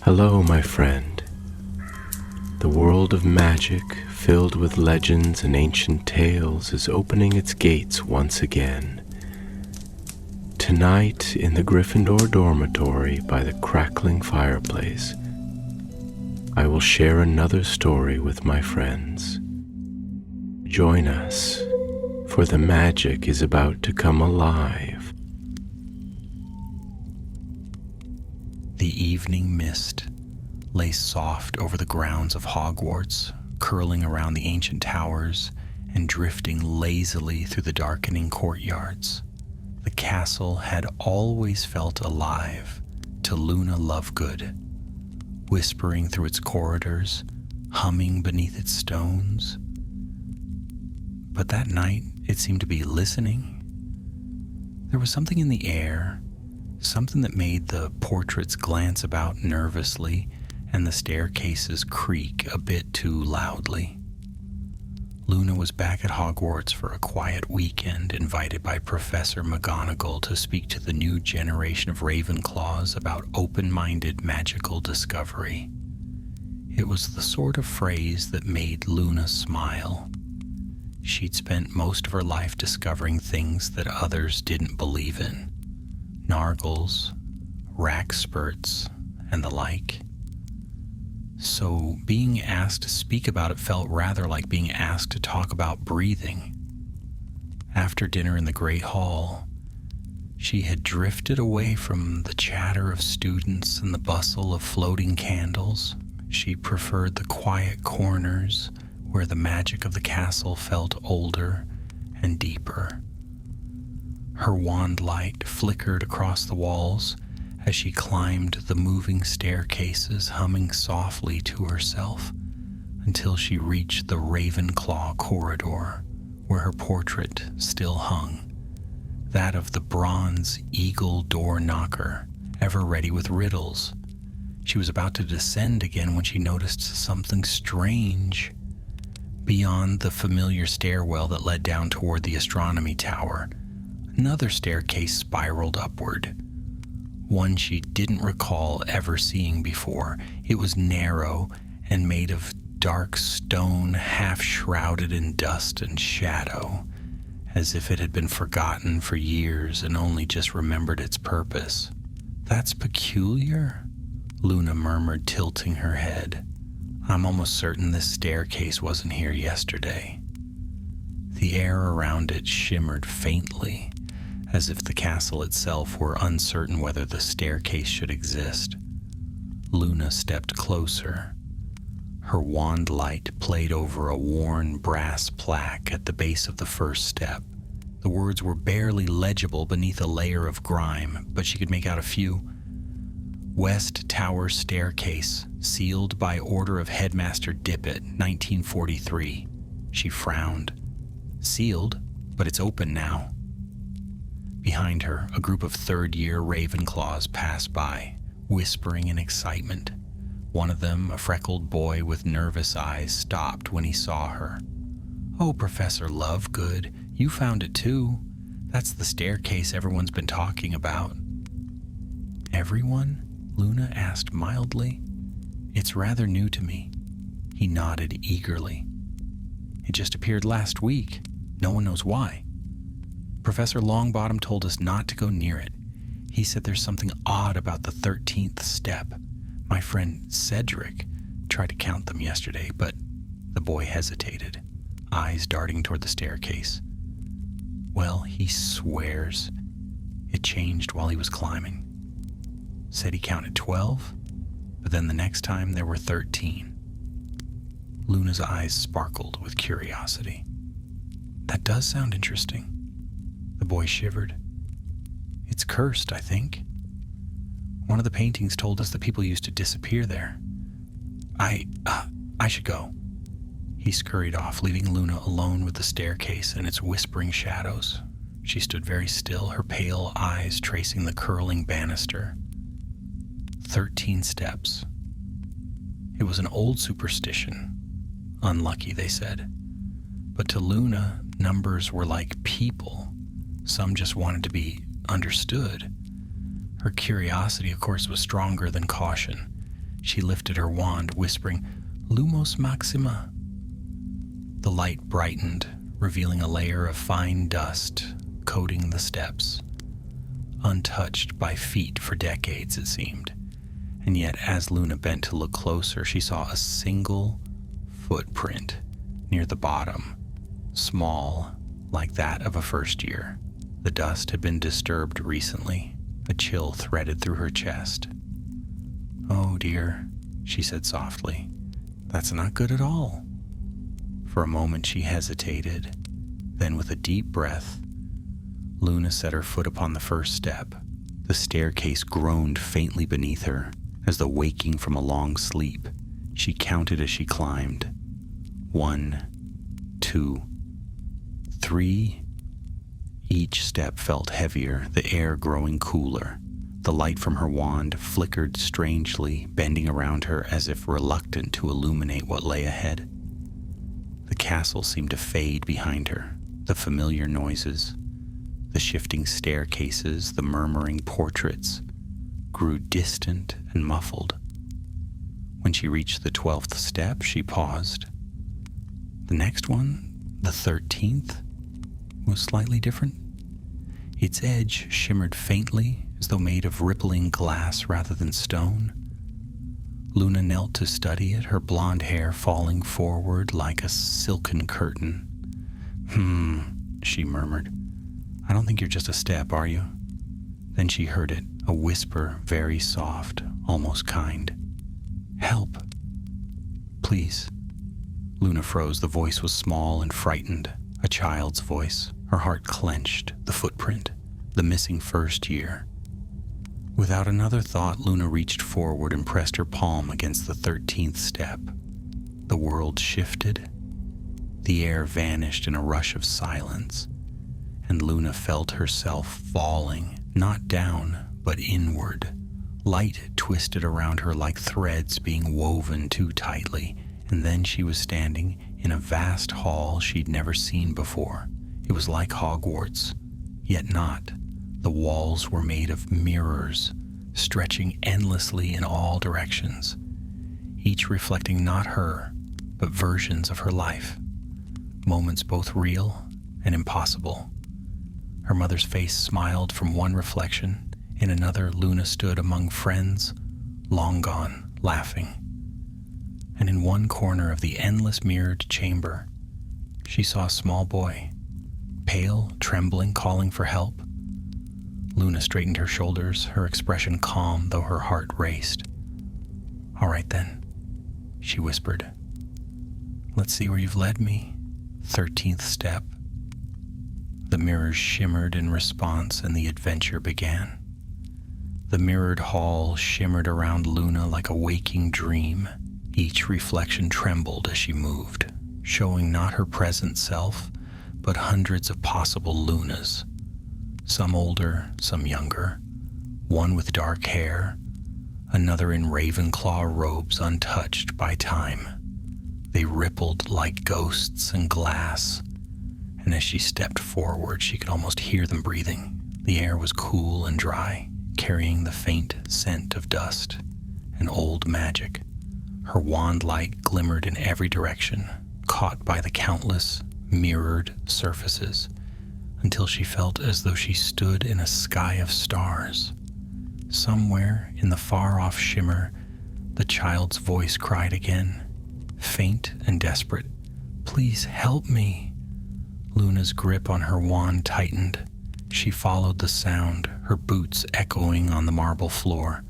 Hello, my friend. The world of magic, filled with legends and ancient tales, is opening its gates once again. Tonight, in the Gryffindor dormitory by the crackling fireplace, I will share another story with my friends. Join us, for the magic is about to come alive. The evening mist lay soft over the grounds of Hogwarts, curling around the ancient towers and drifting lazily through the darkening courtyards. The castle had always felt alive to Luna Lovegood, whispering through its corridors, humming beneath its stones. But that night, it seemed to be listening. There was something in the air, something that made the portraits glance about nervously and the staircases creak a bit too loudly. Luna was back at Hogwarts for a quiet weekend, invited by Professor McGonagall to speak to the new generation of Ravenclaws about open-minded magical discovery. It was the sort of phrase that made Luna smile. She'd spent most of her life discovering things that others didn't believe in. Nargles, rack spurts, and the like. So being asked to speak about it felt rather like being asked to talk about breathing. After dinner in the Great Hall, she had drifted away from the chatter of students and the bustle of floating candles. She preferred the quiet corners where the magic of the castle felt older and deeper. Her wand light flickered across the walls as she climbed the moving staircases, humming softly to herself until she reached the Ravenclaw corridor, where her portrait still hung, that of the bronze eagle door knocker, ever ready with riddles. She was about to descend again when she noticed something strange. Beyond the familiar stairwell that led down toward the astronomy tower, another staircase spiraled upward, one she didn't recall ever seeing before. It was narrow and made of dark stone, half shrouded in dust and shadow, as if it had been forgotten for years and only just remembered its purpose. "That's peculiar," Luna murmured, tilting her head. "I'm almost certain this staircase wasn't here yesterday." The air around it shimmered faintly, as if the castle itself were uncertain whether the staircase should exist. Luna stepped closer. Her wand light played over a worn brass plaque at the base of the first step. The words were barely legible beneath a layer of grime, but she could make out a few. "West Tower Staircase, sealed by order of Headmaster Dippet, 1943. She frowned. "Sealed, but it's open now." Behind her, a group of third-year Ravenclaws passed by, whispering in excitement. One of them, a freckled boy with nervous eyes, stopped when he saw her. "Oh, Professor Lovegood, you found it too. That's the staircase everyone's been talking about." "Everyone?" Luna asked mildly. "It's rather new to me." He nodded eagerly. "It just appeared last week. No one knows why. Professor Longbottom told us not to go near it. He said there's something odd about the 13th step. My friend Cedric tried to count them yesterday, but..." The boy hesitated, eyes darting toward the staircase. "Well, he swears it changed while he was climbing. Said he counted 12, but then the next time there were 13. Luna's eyes sparkled with curiosity. "That does sound interesting." The boy shivered. "It's cursed, I think. One of the paintings told us that people used to disappear there. I should go." He scurried off, leaving Luna alone with the staircase and its whispering shadows. She stood very still, her pale eyes tracing the curling banister. 13 steps. It was an old superstition. Unlucky, they said. But to Luna, numbers were like people. Some just wanted to be understood. Her curiosity, of course, was stronger than caution. She lifted her wand, whispering, "Lumos Maxima." The light brightened, revealing a layer of fine dust coating the steps, untouched by feet for decades, it seemed. And yet, as Luna bent to look closer, she saw a single footprint near the bottom, small, like that of a first year. The dust had been disturbed recently. A chill threaded through her chest. "Oh dear," she said softly. "That's not good at all." For a moment she hesitated. Then with a deep breath, Luna set her foot upon the first step. The staircase groaned faintly beneath her, as though waking from a long sleep. She counted as she climbed. 1, 2, 3. Each step felt heavier, the air growing cooler. The light from her wand flickered strangely, bending around her as if reluctant to illuminate what lay ahead. The castle seemed to fade behind her. The familiar noises, the shifting staircases, the murmuring portraits grew distant and muffled. When she reached the 12th step, she paused. The next one, the 13th, was slightly different. Its edge shimmered faintly, as though made of rippling glass rather than stone. Luna knelt to study it, her blonde hair falling forward like a silken curtain. She murmured. "I don't think you're just a step, are you?" Then she heard it, a whisper, very soft, almost kind. "Help. Please." Luna froze. The voice was small and frightened, a child's voice. Her heart clenched. The footprint, the missing first year. Without another thought, Luna reached forward and pressed her palm against the 13th step. The world shifted. The air vanished in a rush of silence, and Luna felt herself falling, not down, but inward. Light twisted around her like threads being woven too tightly, and then she was standing in a vast hall she'd never seen before. It was like Hogwarts, yet not. The walls were made of mirrors, stretching endlessly in all directions, each reflecting not her, but versions of her life, moments both real and impossible. Her mother's face smiled from one reflection. In another, Luna stood among friends, long gone, laughing. And in one corner of the endless mirrored chamber, she saw a small boy, pale, trembling, calling for help. Luna straightened her shoulders, her expression calm, though her heart raced. "All right then," she whispered. "Let's see where you've led me." 13th step. The mirrors shimmered in response, and the adventure began. The mirrored hall shimmered around Luna like a waking dream. Each reflection trembled as she moved, showing not her present self, but hundreds of possible Lunas. Some older, some younger, one with dark hair, another in Ravenclaw robes untouched by time. They rippled like ghosts in glass, and as she stepped forward, she could almost hear them breathing. The air was cool and dry, carrying the faint scent of dust and old magic. Her wand light glimmered in every direction, caught by the countless mirrored surfaces, until she felt as though she stood in a sky of stars. Somewhere in the far-off shimmer, the child's voice cried again, faint and desperate, "Please help me." Luna's grip on her wand tightened. She followed the sound, her boots echoing on the marble floor.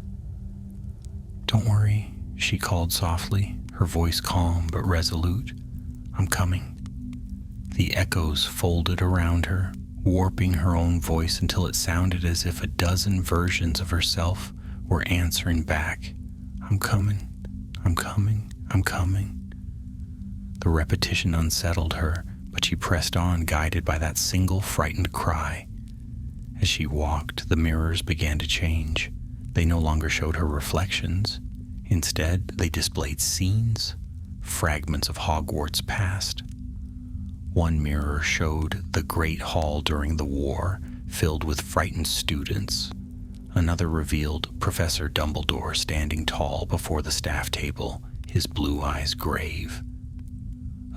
"Don't worry," she called softly, her voice calm but resolute. "I'm coming." The echoes folded around her, warping her own voice until it sounded as if a dozen versions of herself were answering back. "I'm coming, I'm coming, I'm coming." The repetition unsettled her, but she pressed on, guided by that single frightened cry. As she walked, the mirrors began to change. They no longer showed her reflections. Instead, they displayed scenes, fragments of Hogwarts past. One mirror showed the Great Hall during the war, filled with frightened students. Another revealed Professor Dumbledore standing tall before the staff table, his blue eyes grave.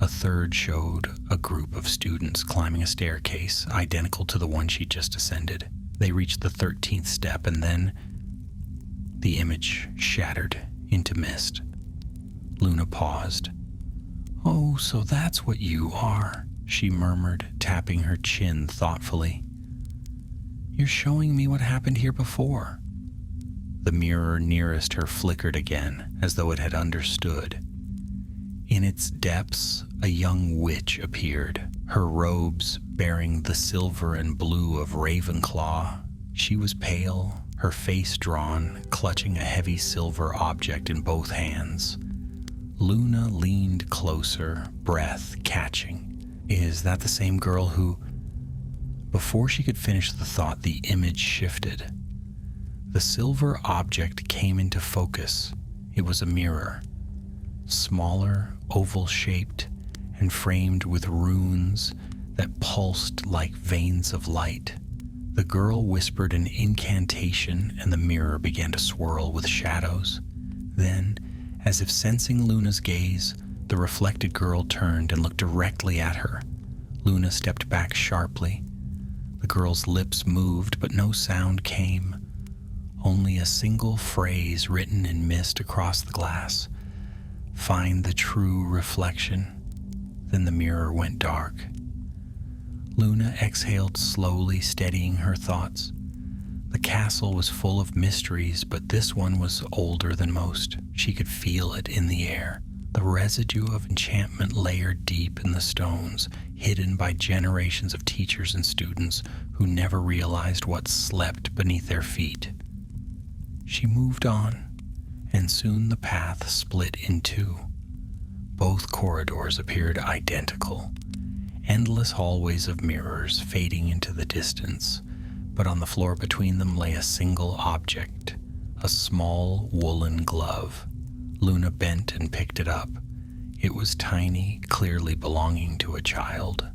A third showed a group of students climbing a staircase identical to the one she just ascended. They reached the 13th step, and then the image shattered into mist. Luna paused. "Oh, so that's what you are," she murmured, tapping her chin thoughtfully. "You're showing me what happened here before." The mirror nearest her flickered again, as though it had understood. In its depths, a young witch appeared, her robes bearing the silver and blue of Ravenclaw. She was pale, her face drawn, clutching a heavy silver object in both hands. Luna leaned closer, breath catching. Is that the same girl who... Before she could finish the thought, the image shifted. The silver object came into focus. It was a mirror, smaller, oval-shaped, and framed with runes that pulsed like veins of light. The girl whispered an incantation, and the mirror began to swirl with shadows. Then, as if sensing Luna's gaze, the reflected girl turned and looked directly at her. Luna stepped back sharply. The girl's lips moved, but no sound came. Only a single phrase written in mist across the glass. "Find the true reflection." Then the mirror went dark. Luna exhaled slowly, steadying her thoughts. The castle was full of mysteries, but this one was older than most. She could feel it in the air. The residue of enchantment layered deep in the stones, hidden by generations of teachers and students who never realized what slept beneath their feet. She moved on, and soon the path split in two. Both corridors appeared identical, endless hallways of mirrors fading into the distance, but on the floor between them lay a single object, a small woolen glove. Luna bent and picked it up. It was tiny, clearly belonging to a child.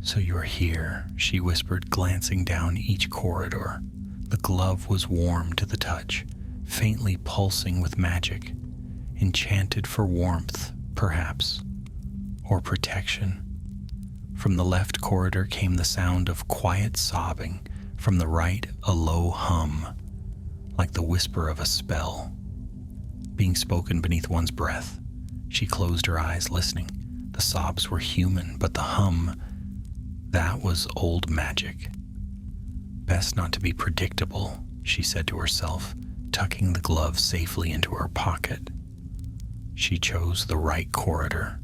"So you're here," she whispered, glancing down each corridor. The glove was warm to the touch, faintly pulsing with magic, enchanted for warmth, perhaps, or protection. From the left corridor came the sound of quiet sobbing, from the right a low hum, like the whisper of a spell, being spoken beneath one's breath. She closed her eyes, listening. The sobs were human, but the hum, that was old magic. Best not to be predictable, she said to herself, tucking the glove safely into her pocket. She chose the right corridor.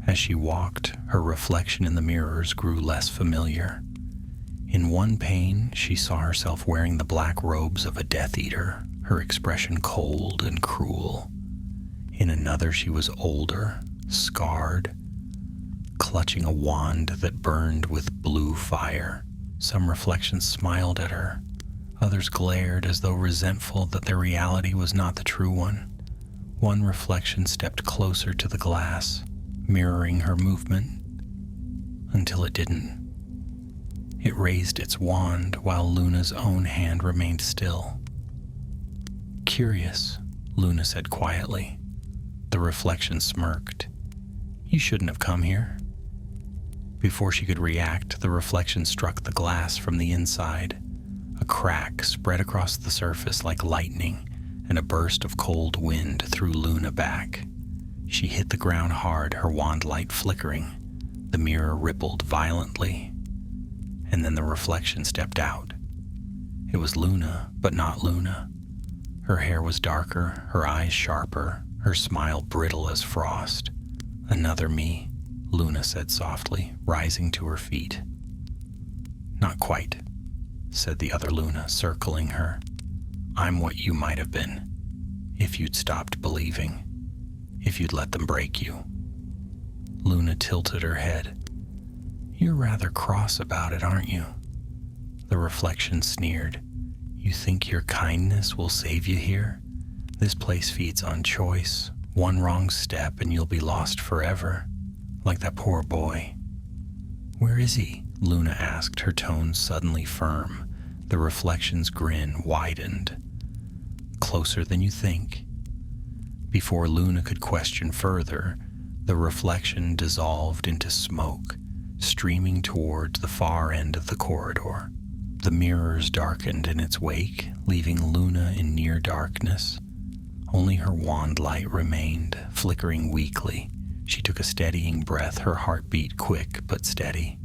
As she walked, her reflection in the mirrors grew less familiar. In one pane, she saw herself wearing the black robes of a Death Eater, her expression cold and cruel. In another, she was older, scarred, clutching a wand that burned with blue fire. Some reflections smiled at her. Others glared as though resentful that their reality was not the true one. One reflection stepped closer to the glass, mirroring her movement, until it didn't. It raised its wand while Luna's own hand remained still. "Curious," Luna said quietly. The reflection smirked. "You shouldn't have come here." Before she could react, the reflection struck the glass from the inside. A crack spread across the surface like lightning, and a burst of cold wind threw Luna back. She hit the ground hard, her wand light flickering. The mirror rippled violently, and then the reflection stepped out. It was Luna, but not Luna. Her hair was darker, her eyes sharper, her smile brittle as frost. "Another me," Luna said softly, rising to her feet. "Not quite," said the other Luna, circling her. "I'm what you might have been, if you'd stopped believing, if you'd let them break you." Luna tilted her head. "You're rather cross about it, aren't you?" The reflection sneered. "You think your kindness will save you here? This place feeds on choice. One wrong step and you'll be lost forever, like that poor boy." "Where is he?" Luna asked, her tone suddenly firm. The reflection's grin widened. Closer than you think. Before Luna could question further, the reflection dissolved into smoke, streaming towards the far end of the corridor. The mirrors darkened in its wake, leaving Luna in near darkness. Only her wand light remained, flickering weakly. She took a steadying breath, her heartbeat quick but steady.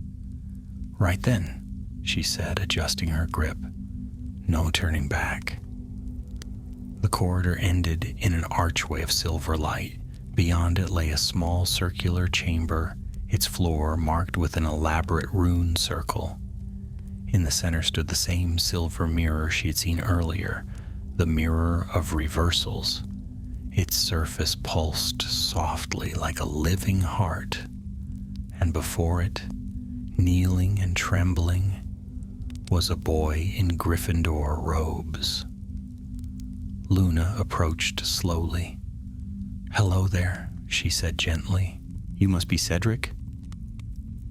"Right then," she said, adjusting her grip. No turning back. The corridor ended in an archway of silver light. Beyond it lay a small circular chamber, its floor marked with an elaborate rune circle. In the center stood the same silver mirror she had seen earlier, the mirror of reversals. Its surface pulsed softly like a living heart, and before it, kneeling and trembling, was a boy in Gryffindor robes. Luna approached slowly. "Hello there," she said gently. "You must be Cedric?"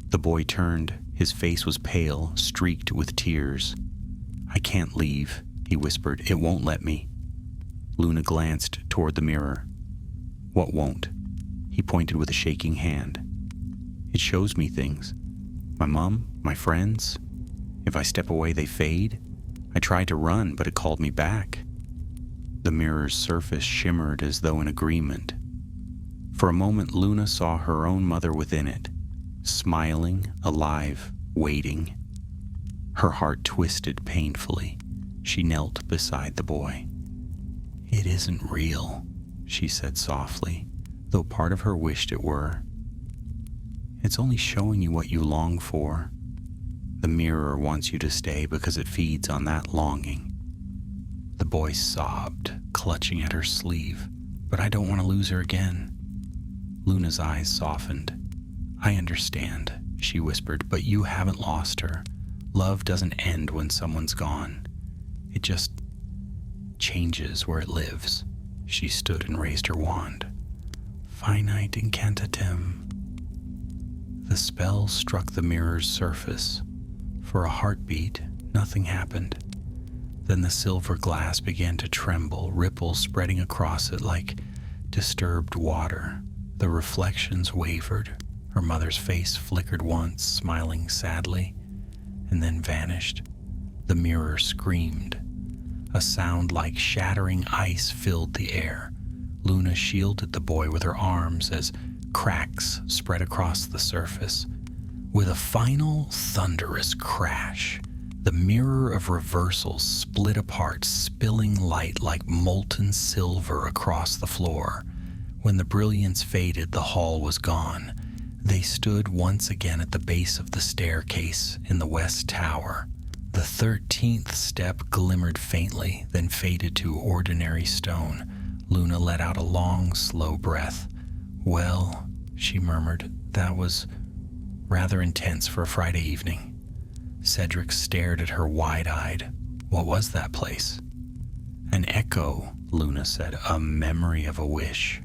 The boy turned. His face was pale, streaked with tears. "I can't leave," he whispered. "It won't let me." Luna glanced toward the mirror. "What won't?" He pointed with a shaking hand. "It shows me things. My mom, my friends. If I step away, they fade. I tried to run, but it called me back." The mirror's surface shimmered as though in agreement. For a moment, Luna saw her own mother within it, smiling, alive, waiting. Her heart twisted painfully. She knelt beside the boy. "It isn't real," she said softly, though part of her wished it were. "It's only showing you what you long for. The mirror wants you to stay because it feeds on that longing." The boy sobbed, clutching at her sleeve. "But I don't want to lose her again." Luna's eyes softened. "I understand," she whispered, "but you haven't lost her. Love doesn't end when someone's gone. It just changes where it lives." She stood and raised her wand. "Finite incantatem." The spell struck the mirror's surface. For a heartbeat, nothing happened. Then the silver glass began to tremble, ripples spreading across it like disturbed water. The reflections wavered. Her mother's face flickered once, smiling sadly, and then vanished. The mirror screamed. A sound like shattering ice filled the air. Luna shielded the boy with her arms as cracks spread across the surface. With a final thunderous crash, the mirror of reversals split apart, spilling light like molten silver across the floor. When the brilliance faded, the hall was gone. They stood once again at the base of the staircase in the west tower. The 13th step glimmered faintly, then faded to ordinary stone. Luna let out a long, slow breath. "Well," she murmured, "that was rather intense for a Friday evening." Cedric stared at her wide-eyed. "What was that place?" "An echo," Luna said, "a memory of a wish."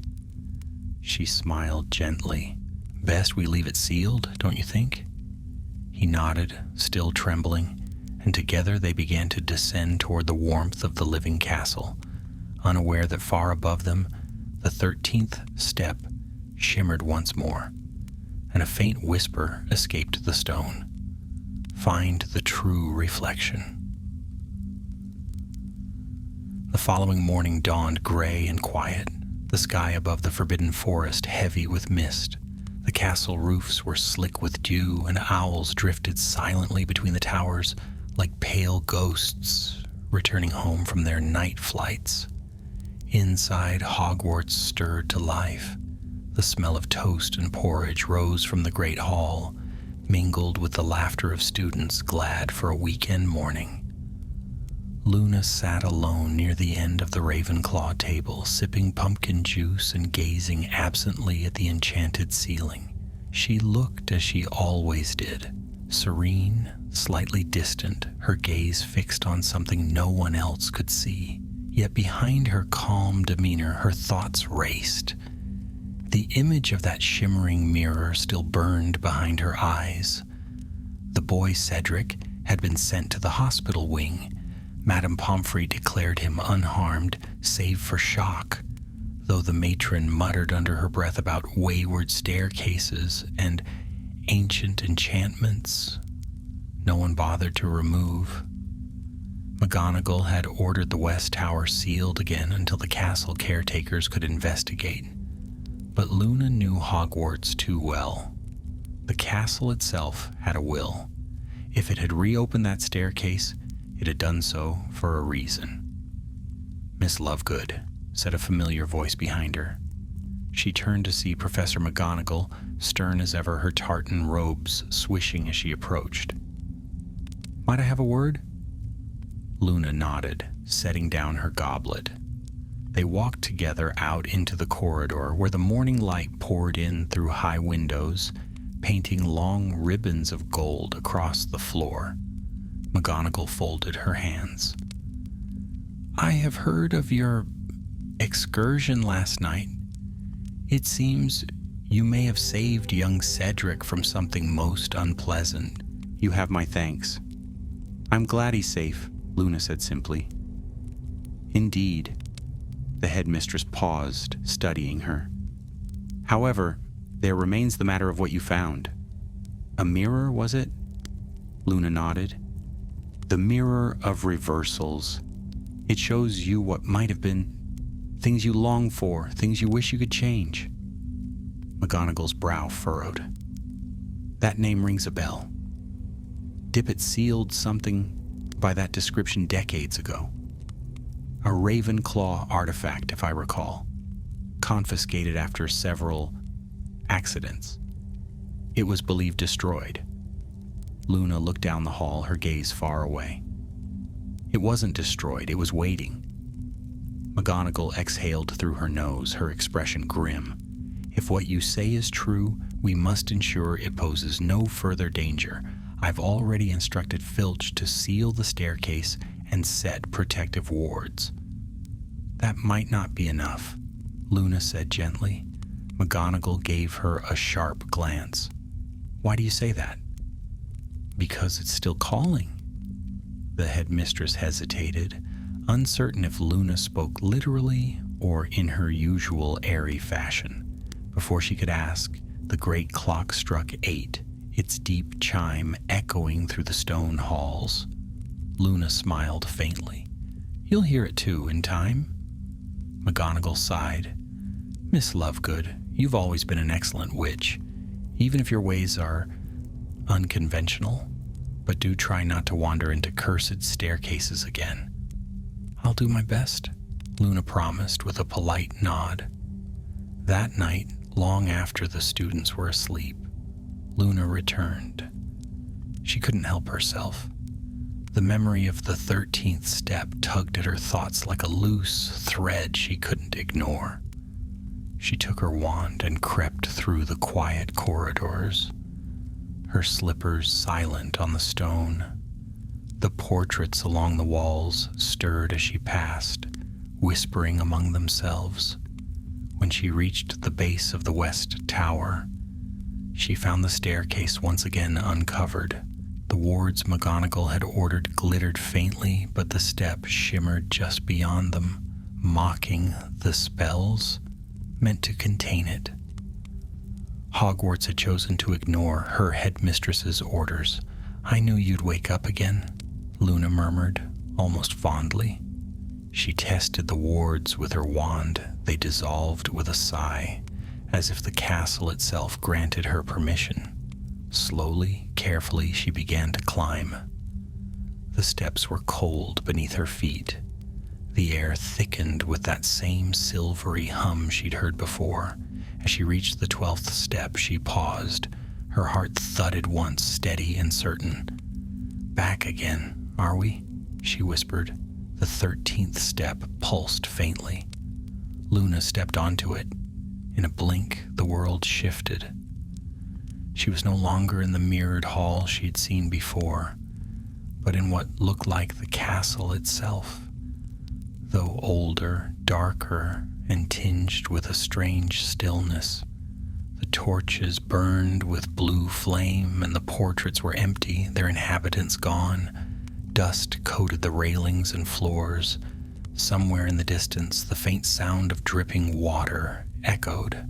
She smiled gently. "Best we leave it sealed, don't you think?" He nodded, still trembling, and together they began to descend toward the warmth of the living castle, unaware that far above them, the 13th step shimmered once more, and a faint whisper escaped the stone. "Find the true reflection." The following morning dawned gray and quiet, the sky above the forbidden forest heavy with mist. The castle roofs were slick with dew, and owls drifted silently between the towers like pale ghosts returning home from their night flights. Inside, Hogwarts stirred to life. The smell of toast and porridge rose from the great hall, mingled with the laughter of students glad for a weekend morning. Luna sat alone near the end of the Ravenclaw table, sipping pumpkin juice and gazing absently at the enchanted ceiling. She looked as she always did, serene, slightly distant, her gaze fixed on something no one else could see. Yet behind her calm demeanor, her thoughts raced. The image of that shimmering mirror still burned behind her eyes. The boy Cedric had been sent to the hospital wing. Madame Pomfrey declared him unharmed, save for shock, though the matron muttered under her breath about wayward staircases and ancient enchantments no one bothered to remove. McGonagall had ordered the West Tower sealed again until the castle caretakers could investigate. But Luna knew Hogwarts too well. The castle itself had a will. If it had reopened that staircase, it had done so for a reason. "Miss Lovegood," said a familiar voice behind her. She turned to see Professor McGonagall, stern as ever, her tartan robes swishing as she approached. "Might I have a word?" Luna nodded, setting down her goblet. They walked together out into the corridor where the morning light poured in through high windows, painting long ribbons of gold across the floor. McGonagall folded her hands. "I have heard of your excursion last night. It seems you may have saved young Cedric from something most unpleasant." "You have my thanks. I'm glad he's safe," Luna said simply. "Indeed." The headmistress paused, studying her. "However, there remains the matter of what you found." "A mirror, was it?" Luna nodded. "The mirror of reversals. It shows you what might have been, things you long for, things you wish you could change." McGonagall's brow furrowed. "That name rings a bell. Dippet sealed something by that description decades ago. A Ravenclaw artifact, if I recall, confiscated after several accidents. It was believed destroyed." Luna looked down the hall, her gaze far away. "It wasn't destroyed, it was waiting." McGonagall exhaled through her nose, her expression grim. "If what you say is true, we must ensure it poses no further danger. I've already instructed Filch to seal the staircase and set protective wards." "That might not be enough," Luna said gently. McGonagall gave her a sharp glance. "Why do you say that?" "Because it's still calling." The headmistress hesitated, uncertain if Luna spoke literally or in her usual airy fashion. Before she could ask, the great clock struck 8, its deep chime echoing through the stone halls. Luna smiled faintly. "You'll hear it too, in time." McGonagall sighed. "Miss Lovegood, you've always been an excellent witch, even if your ways are unconventional. But do try not to wander into cursed staircases again." "I'll do my best," Luna promised with a polite nod. That night, long after the students were asleep, Luna returned. She couldn't help herself. The memory of the 13th step tugged at her thoughts like a loose thread she couldn't ignore. She took her wand and crept through the quiet corridors, her slippers silent on the stone. The portraits along the walls stirred as she passed, whispering among themselves. When she reached the base of the West Tower, she found the staircase once again uncovered. The wards McGonagall had ordered glittered faintly, but the steps shimmered just beyond them, mocking the spells meant to contain it. Hogwarts had chosen to ignore her headmistress's orders. "I knew you'd wake up again," Luna murmured, almost fondly. She tested the wards with her wand. They dissolved with a sigh, as if the castle itself granted her permission. Slowly, carefully, she began to climb. The steps were cold beneath her feet. The air thickened with that same silvery hum she'd heard before. As she reached the 12th step, she paused. Her heart thudded once, steady and certain. "Back again, are we?" she whispered. The 13th step pulsed faintly. Luna stepped onto it. In a blink, the world shifted. She was no longer in the mirrored hall she had seen before, but in what looked like the castle itself, though older, darker, and tinged with a strange stillness. The torches burned with blue flame, and the portraits were empty, their inhabitants gone. Dust coated the railings and floors. Somewhere in the distance, the faint sound of dripping water echoed.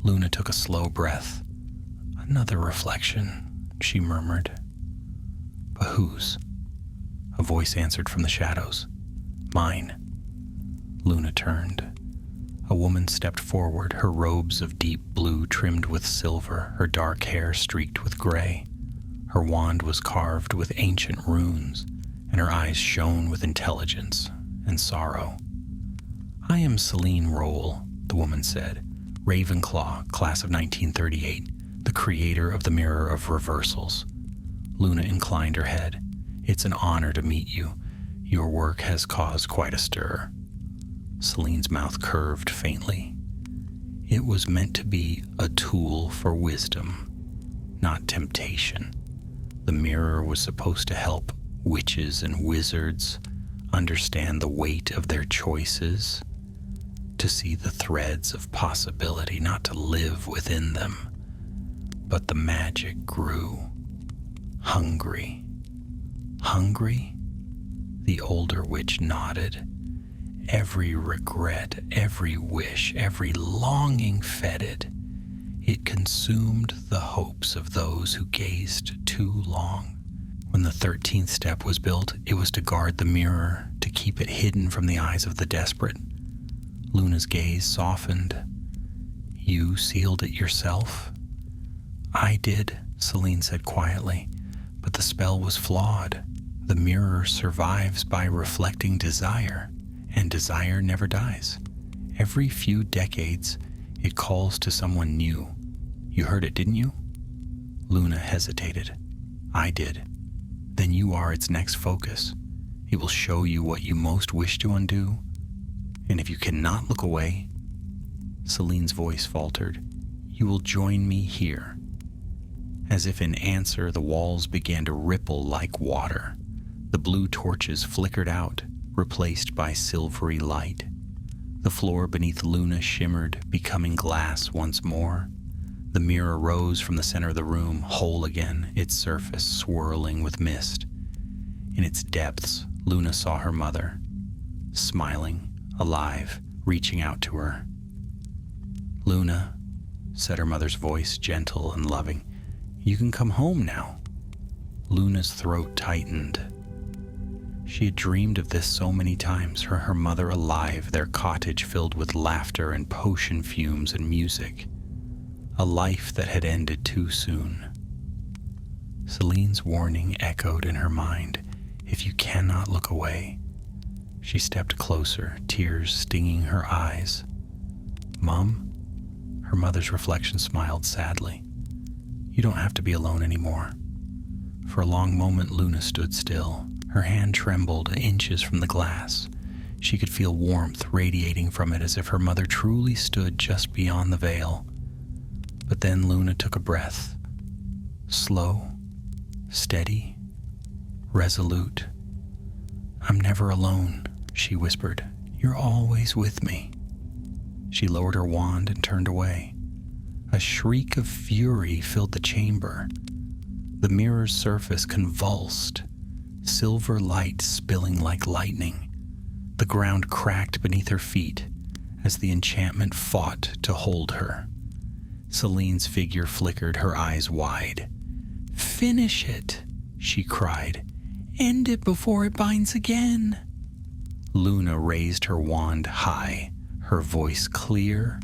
Luna took a slow breath. "Another reflection," she murmured. "But whose?" A voice answered from the shadows. "Mine." Luna turned. A woman stepped forward, her robes of deep blue trimmed with silver, her dark hair streaked with gray. Her wand was carved with ancient runes, and her eyes shone with intelligence and sorrow. "I am Celine Roll," the woman said, "Ravenclaw, class of 1938, the creator of the Mirror of Reversals." Luna inclined her head. "It's an honor to meet you. Your work has caused quite a stir." Celine's mouth curved faintly. "It was meant to be a tool for wisdom, not temptation. The mirror was supposed to help witches and wizards understand the weight of their choices, to see the threads of possibility, not to live within them. But the magic grew. Hungry. Hungry?" The older witch nodded. "Every regret, every wish, every longing fed it. It consumed the hopes of those who gazed too long. When the 13th step was built, it was to guard the mirror, to keep it hidden from the eyes of the desperate." Luna's gaze softened. "You sealed it yourself?" "I did," Celine said quietly, "but the spell was flawed. The mirror survives by reflecting desire, and desire never dies. Every few decades, it calls to someone new. You heard it, didn't you?" Luna hesitated. "I did." "Then you are its next focus. It will show you what you most wish to undo. And if you cannot look away," Celine's voice faltered, "you will join me here." As if in answer, the walls began to ripple like water. The blue torches flickered out, replaced by silvery light. The floor beneath Luna shimmered, becoming glass once more. The mirror rose from the center of the room, whole again, its surface swirling with mist. In its depths, Luna saw her mother, smiling, alive, reaching out to her. "Luna," said her mother's voice, gentle and loving, "you can come home now." Luna's throat tightened. She had dreamed of this so many times, her mother alive, their cottage filled with laughter and potion fumes and music. A life that had ended too soon. Celine's warning echoed in her mind, "If you cannot look away." She stepped closer, tears stinging her eyes. "Mom?" Her mother's reflection smiled sadly. "You don't have to be alone anymore." For a long moment, Luna stood still. Her hand trembled inches from the glass. She could feel warmth radiating from it, as if her mother truly stood just beyond the veil. But then Luna took a breath. Slow, steady, resolute. "I'm never alone," she whispered. "You're always with me." She lowered her wand and turned away. A shriek of fury filled the chamber. The mirror's surface convulsed, silver light spilling like lightning. The ground cracked beneath her feet as the enchantment fought to hold her. Celine's figure flickered, her eyes wide. "Finish it," she cried. "End it before it binds again." Luna raised her wand high, her voice clear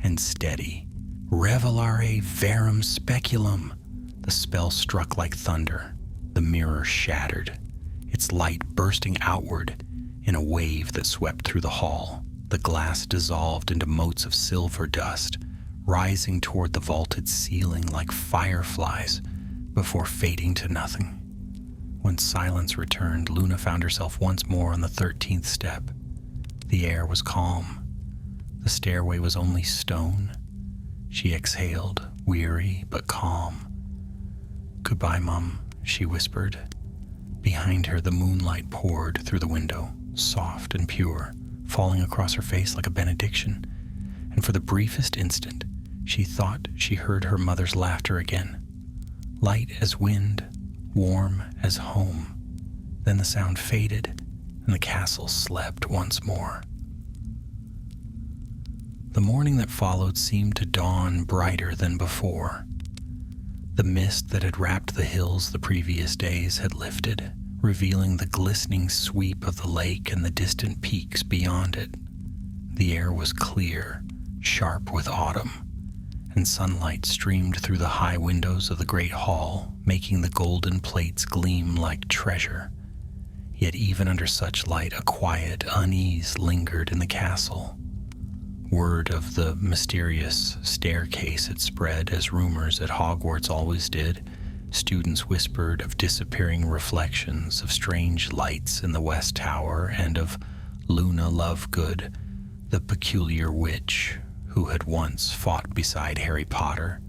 and steady. "Revelare verum speculum." The spell struck like thunder. The mirror shattered, its light bursting outward in a wave that swept through the hall. The glass dissolved into motes of silver dust, rising toward the vaulted ceiling like fireflies before fading to nothing. When silence returned, Luna found herself once more on the 13th step. The air was calm. The stairway was only stone. She exhaled, weary but calm. "Goodbye, Mum," she whispered. Behind her, the moonlight poured through the window, soft and pure, falling across her face like a benediction. And for the briefest instant, She thought she heard her mother's laughter again, light as wind, warm as home. Then the sound faded, and the castle slept once more. The morning that followed seemed to dawn brighter than before. The mist that had wrapped the hills the previous days had lifted, revealing the glistening sweep of the lake and the distant peaks beyond it. The air was clear, sharp with autumn, and sunlight streamed through the high windows of the great hall, making the golden plates gleam like treasure. Yet even under such light, a quiet unease lingered in the castle. Word of the mysterious staircase had spread, as rumors at Hogwarts always did. Students whispered of disappearing reflections, of strange lights in the West Tower, and of Luna Lovegood, the peculiar witch who had once fought beside Harry Potter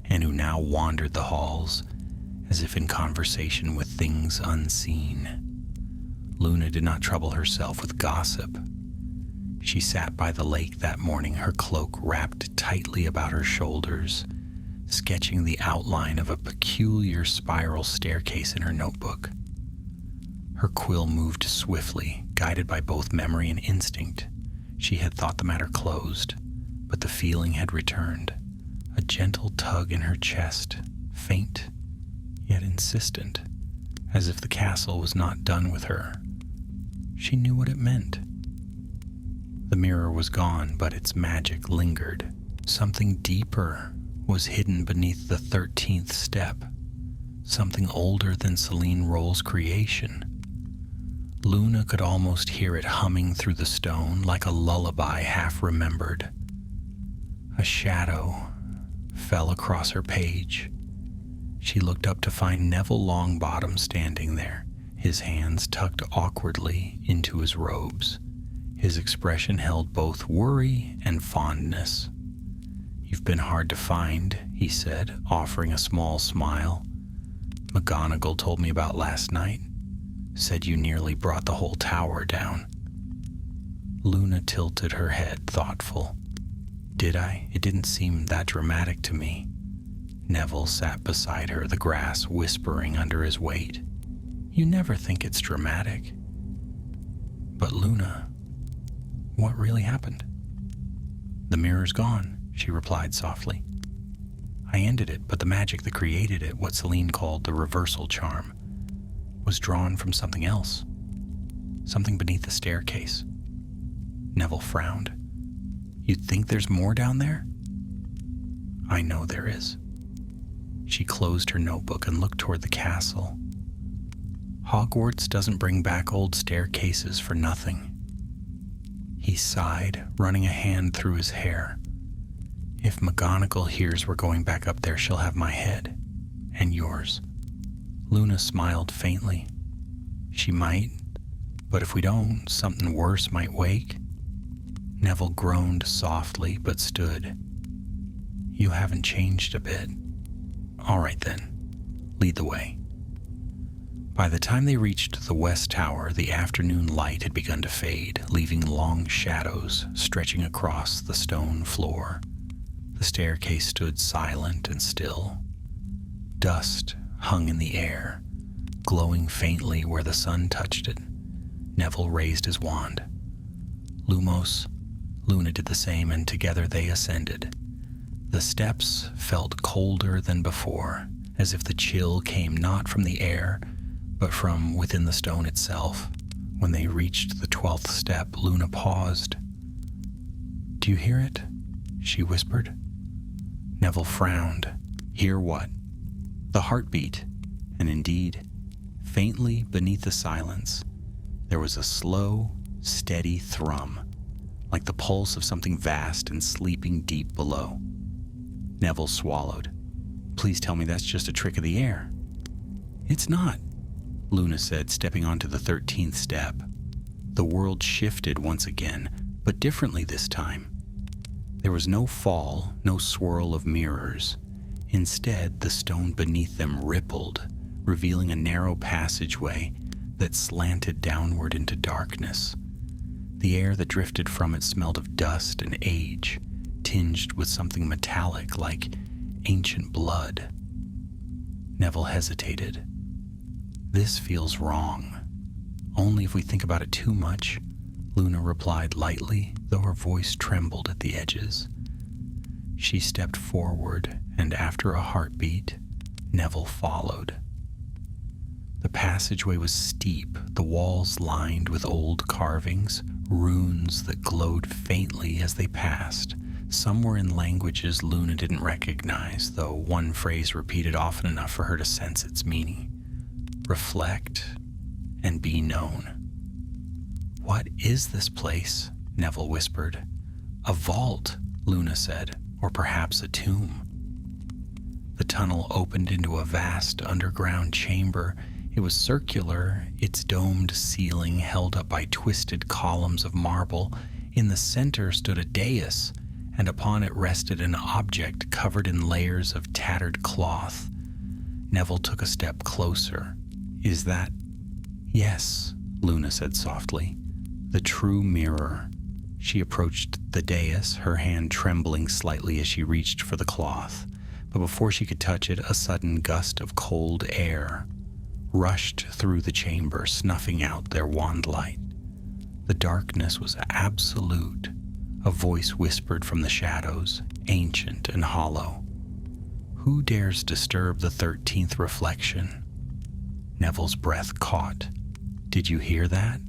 and who now wandered the halls as if in conversation with things unseen. Luna did not trouble herself with gossip. She sat by the lake that morning, her cloak wrapped tightly about her shoulders, sketching the outline of a peculiar spiral staircase in her notebook. Her quill moved swiftly, guided by both memory and instinct. She had thought the matter closed, but the feeling had returned, a gentle tug in her chest, faint yet insistent, as if the castle was not done with her. She knew what it meant. The mirror was gone, but its magic lingered. Something deeper was hidden beneath the 13th step, something older than Celine Roll's creation. Luna could almost hear it humming through the stone like a lullaby half remembered. A shadow fell across her page. She looked up to find Neville Longbottom standing there, his hands tucked awkwardly into his robes. His expression held both worry and fondness. "You've been hard to find," he said, offering a small smile. "McGonagall told me about last night. Said you nearly brought the whole tower down." Luna tilted her head, thoughtful. "Did I? It didn't seem that dramatic to me." Neville sat beside her, the grass whispering under his weight. "You never think it's dramatic." "But Luna, what really happened?" "The mirror's gone," she replied softly. "I ended it, but the magic that created it, what Celine called the reversal charm, was drawn from something else. Something beneath the staircase." Neville frowned. "You think there's more down there?" "I know there is." She closed her notebook and looked toward the castle. "Hogwarts doesn't bring back old staircases for nothing." He sighed, running a hand through his hair. "If McGonagall hears we're going back up there, she'll have my head. And yours." Luna smiled faintly. "She might, but if we don't, something worse might wake." Neville groaned softly, but stood. "You haven't changed a bit." "All right then, lead the way." By the time they reached the West Tower, the afternoon light had begun to fade, leaving long shadows stretching across the stone floor. The staircase stood silent and still. Dust hung in the air, glowing faintly where the sun touched it. Neville raised his wand. Lumos, Luna did the same, and together they ascended. The steps felt colder than before, as if the chill came not from the air, but from within the stone itself. When they reached the 12th step, Luna paused. "Do you hear it?" she whispered. Neville frowned. "Hear what?" "The heartbeat." And indeed, faintly beneath the silence, there was a slow, steady thrum, like the pulse of something vast and sleeping deep below. Neville swallowed. "Please tell me that's just a trick of the air." "It's not," Luna said, stepping onto the 13th step. The world shifted once again, but differently this time. There was no fall, no swirl of mirrors. Instead, the stone beneath them rippled, revealing a narrow passageway that slanted downward into darkness. The air that drifted from it smelled of dust and age, tinged with something metallic like ancient blood. Neville hesitated. This feels wrong. Only if we think about it too much, Luna replied lightly, though her voice trembled at the edges. She stepped forward, and after a heartbeat, Neville followed. The passageway was steep, the walls lined with old carvings, runes that glowed faintly as they passed. Some were in languages Luna didn't recognize, though one phrase repeated often enough for her to sense its meaning. Reflect and be known. What is this place? Neville whispered. A vault, Luna said, or perhaps a tomb. The tunnel opened into a vast underground chamber. It was circular, its domed ceiling held up by twisted columns of marble. In the center stood a dais, and upon it rested an object covered in layers of tattered cloth. Neville took a step closer. Is that? Yes, Luna said softly. The true mirror. She approached the dais, her hand trembling slightly as she reached for the cloth. But before she could touch it, a sudden gust of cold air rushed through the chamber, snuffing out their wand light. The darkness was absolute. A voice whispered from the shadows, ancient and hollow. Who dares disturb the 13th reflection? Neville's breath caught. Did you hear that?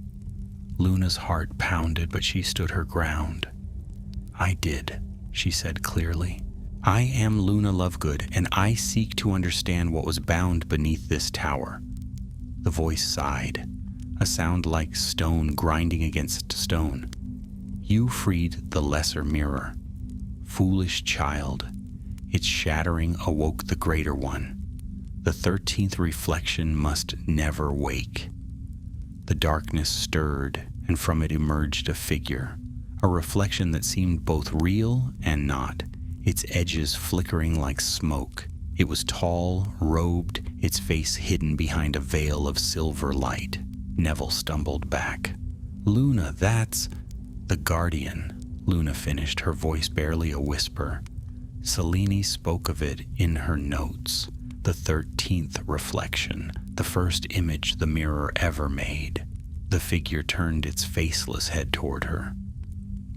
Luna's heart pounded, but she stood her ground. I did, she said clearly. I am Luna Lovegood, and I seek to understand what was bound beneath this tower. The voice sighed, a sound like stone grinding against stone. You freed the lesser mirror. Foolish child, its shattering awoke the greater one. The 13th reflection must never wake. The darkness stirred, and from it emerged a figure, a reflection that seemed both real and not, its edges flickering like smoke. It was tall, robed, its face hidden behind a veil of silver light. Neville stumbled back. Luna, that's... The Guardian, Luna finished, her voice barely a whisper. Selene spoke of it in her notes. The 13th reflection, the first image the mirror ever made. The figure turned its faceless head toward her.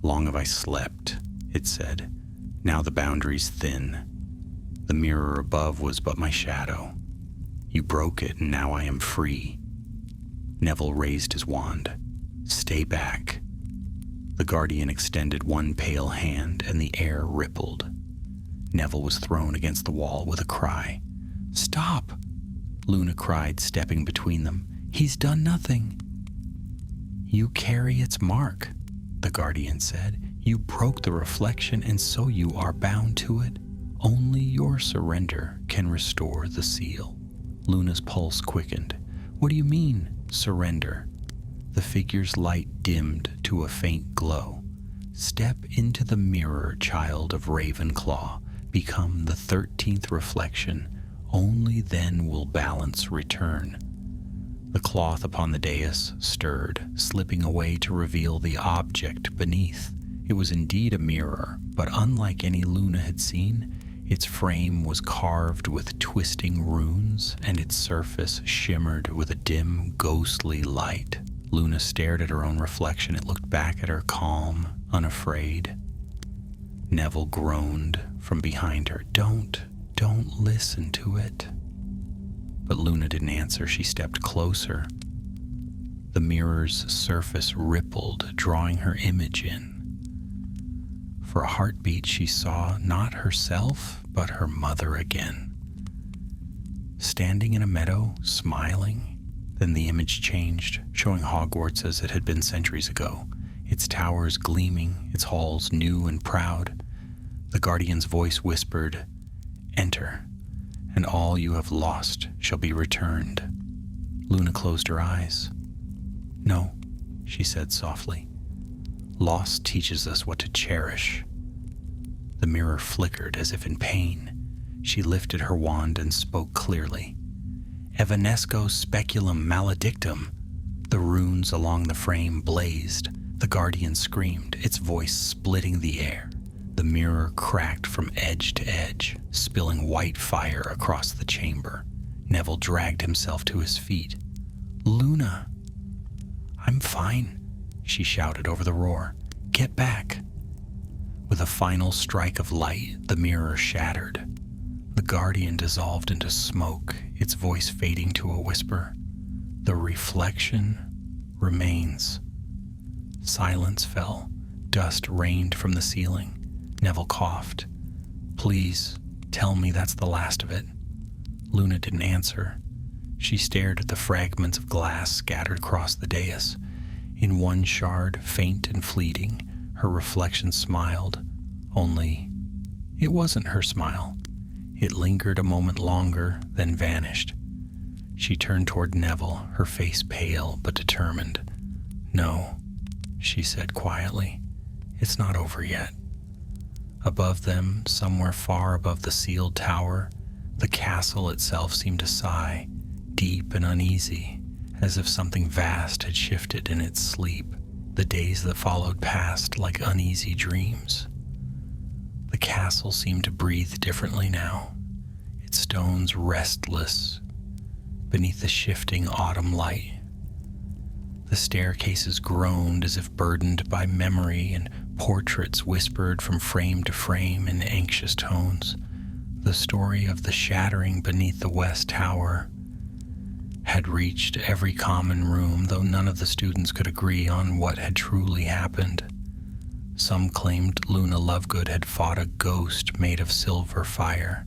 Long have I slept, it said. Now the boundary's thin. The mirror above was but my shadow. You broke it, and now I am free. Neville raised his wand. Stay back. The Guardian extended one pale hand, and the air rippled. Neville was thrown against the wall with a cry. Stop! Luna cried, stepping between them. He's done nothing. You carry its mark, the Guardian said. You broke the reflection, and so you are bound to it. Only your surrender can restore the seal. Luna's pulse quickened. What do you mean, surrender? The figure's light dimmed to a faint glow. Step into the mirror, child of Ravenclaw. Become the 13th reflection. Only then will balance return. The cloth upon the dais stirred, slipping away to reveal the object beneath. It was indeed a mirror, but unlike any Luna had seen, its frame was carved with twisting runes, and its surface shimmered with a dim, ghostly light. Luna stared at her own reflection. It looked back at her, calm, unafraid. Neville groaned from behind her. Don't listen to it. But Luna didn't answer. She stepped closer. The mirror's surface rippled, drawing her image in. For a heartbeat, she saw not herself, but her mother again. Standing in a meadow, smiling. Then the image changed, showing Hogwarts as it had been centuries ago, its towers gleaming, its halls new and proud. The Guardian's voice whispered, Enter, and all you have lost shall be returned. Luna closed her eyes. No, she said softly. Loss teaches us what to cherish. The mirror flickered as if in pain. She lifted her wand and spoke clearly. Evanesco speculum maledictum. The runes along the frame blazed. The Guardian screamed, its voice splitting the air. The mirror cracked from edge to edge, spilling white fire across the chamber. Neville dragged himself to his feet. "Luna!" "I'm fine," she shouted over the roar. "Get back!" With a final strike of light, the mirror shattered. The Guardian dissolved into smoke, its voice fading to a whisper. "The reflection remains." Silence fell. Dust rained from the ceiling. Neville coughed. "Please, tell me that's the last of it." Luna didn't answer. She stared at the fragments of glass scattered across the dais. In one shard, faint and fleeting, her reflection smiled. Only, it wasn't her smile. It lingered a moment longer, then vanished. She turned toward Neville, her face pale but determined. "No," she said quietly. "It's not over yet." Above them, somewhere far above the sealed tower, the castle itself seemed to sigh, deep and uneasy, as if something vast had shifted in its sleep. The days that followed passed like uneasy dreams. The castle seemed to breathe differently now, its stones restless beneath the shifting autumn light. The staircases groaned as if burdened by memory, and portraits whispered from frame to frame in anxious tones. The story of the shattering beneath the west tower had reached every common room, though none of the students could agree on what had truly happened. Some claimed Luna Lovegood had fought a ghost made of silver fire.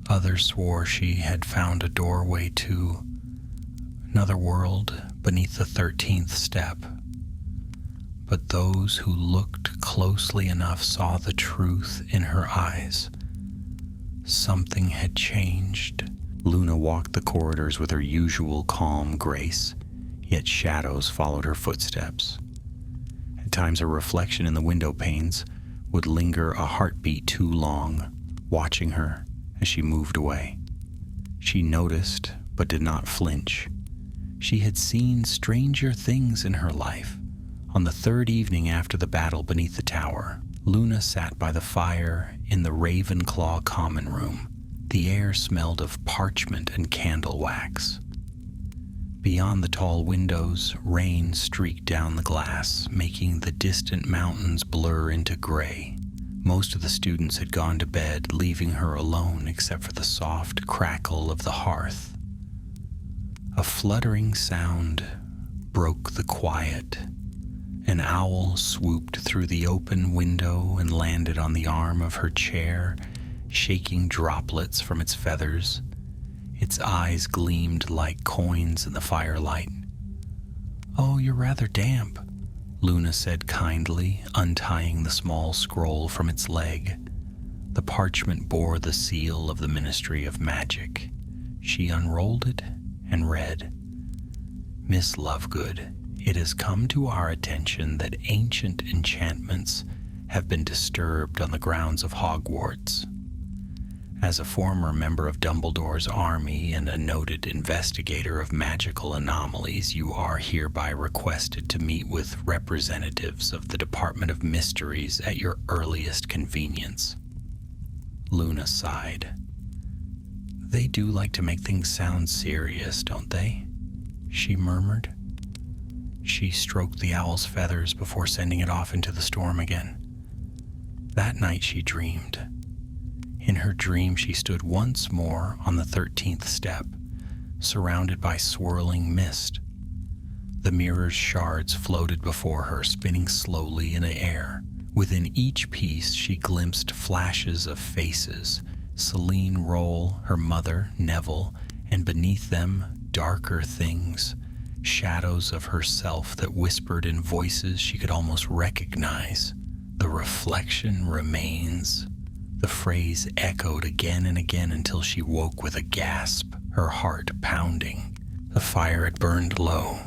Others swore she had found a doorway to another world beneath the 13th step. But those who looked closely enough saw the truth in her eyes. Something had changed. Luna walked the corridors with her usual calm grace, yet shadows followed her footsteps. At times a reflection in the window panes would linger a heartbeat too long, watching her as she moved away. She noticed, but did not flinch. She had seen stranger things in her life. On the third evening after the battle beneath the tower, Luna sat by the fire in the Ravenclaw common room. The air smelled of parchment and candle wax. Beyond the tall windows, rain streaked down the glass, making the distant mountains blur into gray. Most of the students had gone to bed, leaving her alone except for the soft crackle of the hearth. A fluttering sound broke the quiet. An owl swooped through the open window and landed on the arm of her chair, shaking droplets from its feathers. Its eyes gleamed like coins in the firelight. "Oh, you're rather damp," Luna said kindly, untying the small scroll from its leg. The parchment bore the seal of the Ministry of Magic. She unrolled it and read, "Miss Lovegood, it has come to our attention that ancient enchantments have been disturbed on the grounds of Hogwarts. As a former member of Dumbledore's army and a noted investigator of magical anomalies, you are hereby requested to meet with representatives of the Department of Mysteries at your earliest convenience." Luna sighed. "They do like to make things sound serious, don't they?" she murmured. She stroked the owl's feathers before sending it off into the storm again. That night she dreamed. In her dream, she stood once more on the 13th step, surrounded by swirling mist. The mirror's shards floated before her, spinning slowly in the air. Within each piece, she glimpsed flashes of faces: Celine Roll, her mother, Neville, and beneath them, darker things, shadows of herself that whispered in voices she could almost recognize. "The reflection remains." The phrase echoed again and again until she woke with a gasp, her heart pounding. The fire had burned low,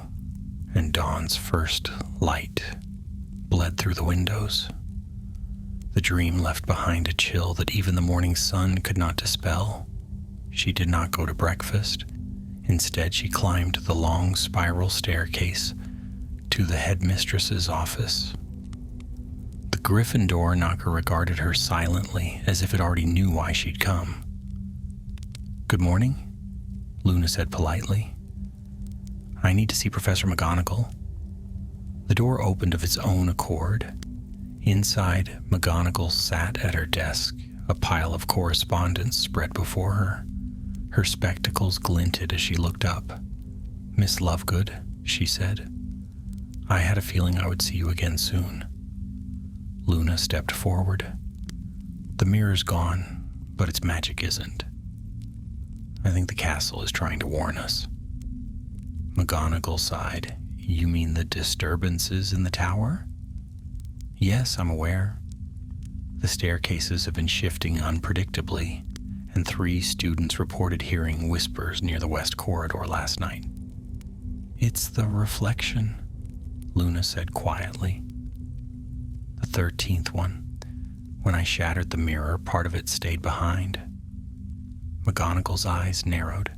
and dawn's first light bled through the windows. The dream left behind a chill that even the morning sun could not dispel. She did not go to breakfast. Instead, she climbed the long spiral staircase to the headmistress's office. The Gryffindor knocker regarded her silently, as if it already knew why she'd come. "Good morning," Luna said politely. "I need to see Professor McGonagall." The door opened of its own accord. Inside, McGonagall sat at her desk, a pile of correspondence spread before her. Her spectacles glinted as she looked up. "Miss Lovegood," she said, "I had a feeling I would see you again soon." Luna stepped forward. "The mirror's gone, but its magic isn't. I think the castle is trying to warn us." McGonagall sighed. "You mean the disturbances in the tower?" "Yes, I'm aware. The staircases have been shifting unpredictably, and 3 students reported hearing whispers near the west corridor last night." "It's the reflection," Luna said quietly. "The 13th one. When I shattered the mirror, part of it stayed behind." McGonagall's eyes narrowed.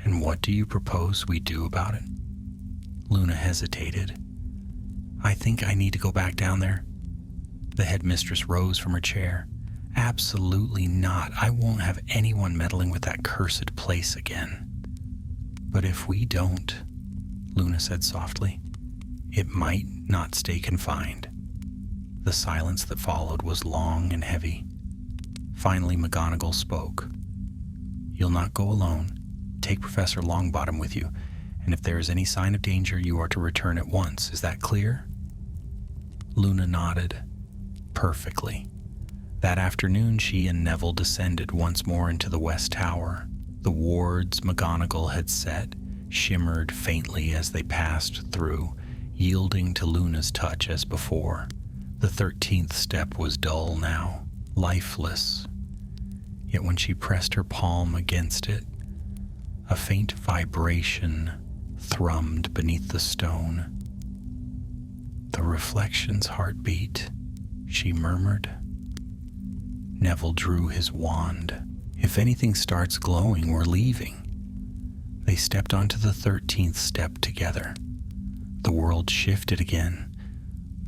"And what do you propose we do about it?" Luna hesitated. "I think I need to go back down there." The headmistress rose from her chair. "Absolutely not. I won't have anyone meddling with that cursed place again." "But if we don't," Luna said softly, "it might not stay confined." The silence that followed was long and heavy. Finally, McGonagall spoke. "You'll not go alone. Take Professor Longbottom with you, and if there is any sign of danger, you are to return at once. Is that clear?" Luna nodded. Perfectly. That afternoon, she and Neville descended once more into the West Tower. The wards McGonagall had set shimmered faintly as they passed through, yielding to Luna's touch as before. The 13th step was dull now, lifeless. Yet when she pressed her palm against it, a faint vibration thrummed beneath the stone. "The reflection's heartbeat," she murmured. Neville drew his wand. "If anything starts glowing, we're leaving." They stepped onto the 13th step together. The world shifted again,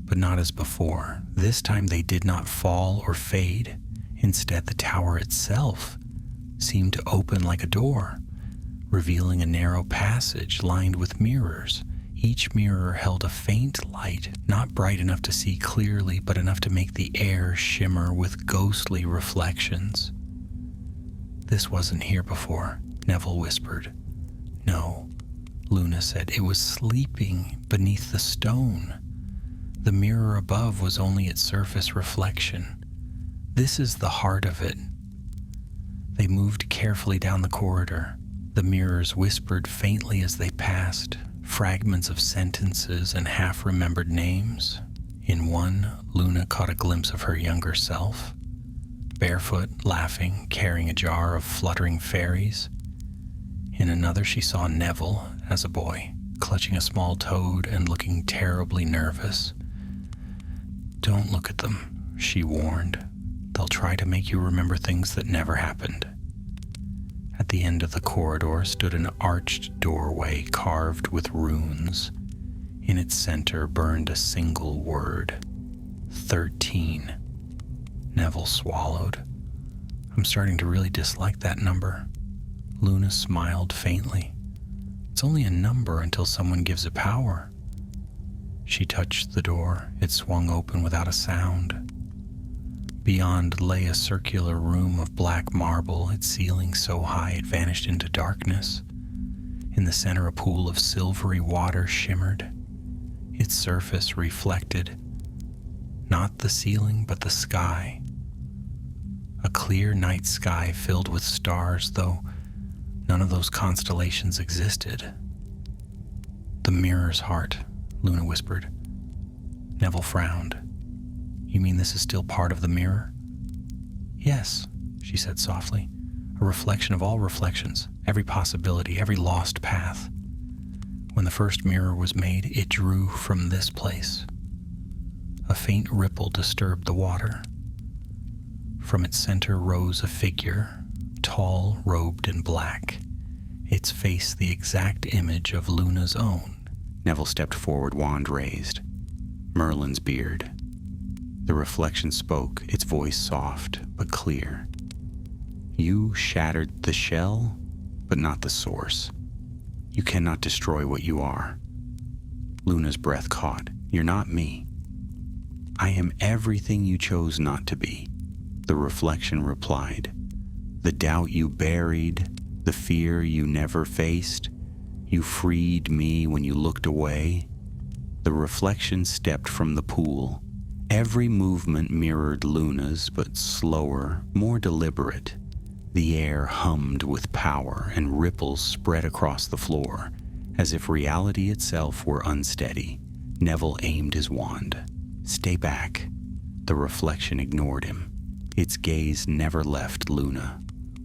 but not as before. This time they did not fall or fade. Instead, the tower itself seemed to open like a door, revealing a narrow passage lined with mirrors. Each mirror held a faint light, not bright enough to see clearly, but enough to make the air shimmer with ghostly reflections. "This wasn't here before," Neville whispered. "No," Luna said, "it was sleeping beneath the stone. The mirror above was only its surface reflection. This is the heart of it." They moved carefully down the corridor. The mirrors whispered faintly as they passed, fragments of sentences and half-remembered names. In one, Luna caught a glimpse of her younger self, barefoot, laughing, carrying a jar of fluttering fairies. In another, she saw Neville as a boy, clutching a small toad and looking terribly nervous. "Don't look at them," she warned. "They'll try to make you remember things that never happened." At the end of the corridor stood an arched doorway carved with runes. In its center burned a single word: 13. Neville swallowed. "I'm starting to really dislike that number." Luna smiled faintly. "It's only a number until someone gives it power." She touched the door. It swung open without a sound. Beyond lay a circular room of black marble, its ceiling so high it vanished into darkness. In the center, a pool of silvery water shimmered. Its surface reflected not the ceiling, but the sky. A clear night sky filled with stars, though none of those constellations existed. "The mirror's heart," Luna whispered. Neville frowned. "You mean this is still part of the mirror?" "Yes," she said softly. "A reflection of all reflections, every possibility, every lost path. When the first mirror was made, it drew from this place." A faint ripple disturbed the water. From its center rose a figure, tall, robed in black, its face the exact image of Luna's own. Neville stepped forward, wand raised. Merlin's beard. The reflection spoke, its voice soft but clear. You shattered the shell, but not the source. You cannot destroy what you are. Luna's breath caught. You're not me. I am everything you chose not to be. The reflection replied. The doubt you buried, the fear you never faced, you freed me when you looked away. The reflection stepped from the pool. Every movement mirrored Luna's, but slower, more deliberate. The air hummed with power, and ripples spread across the floor, as if reality itself were unsteady. Neville aimed his wand. Stay back. The reflection ignored him. Its gaze never left Luna.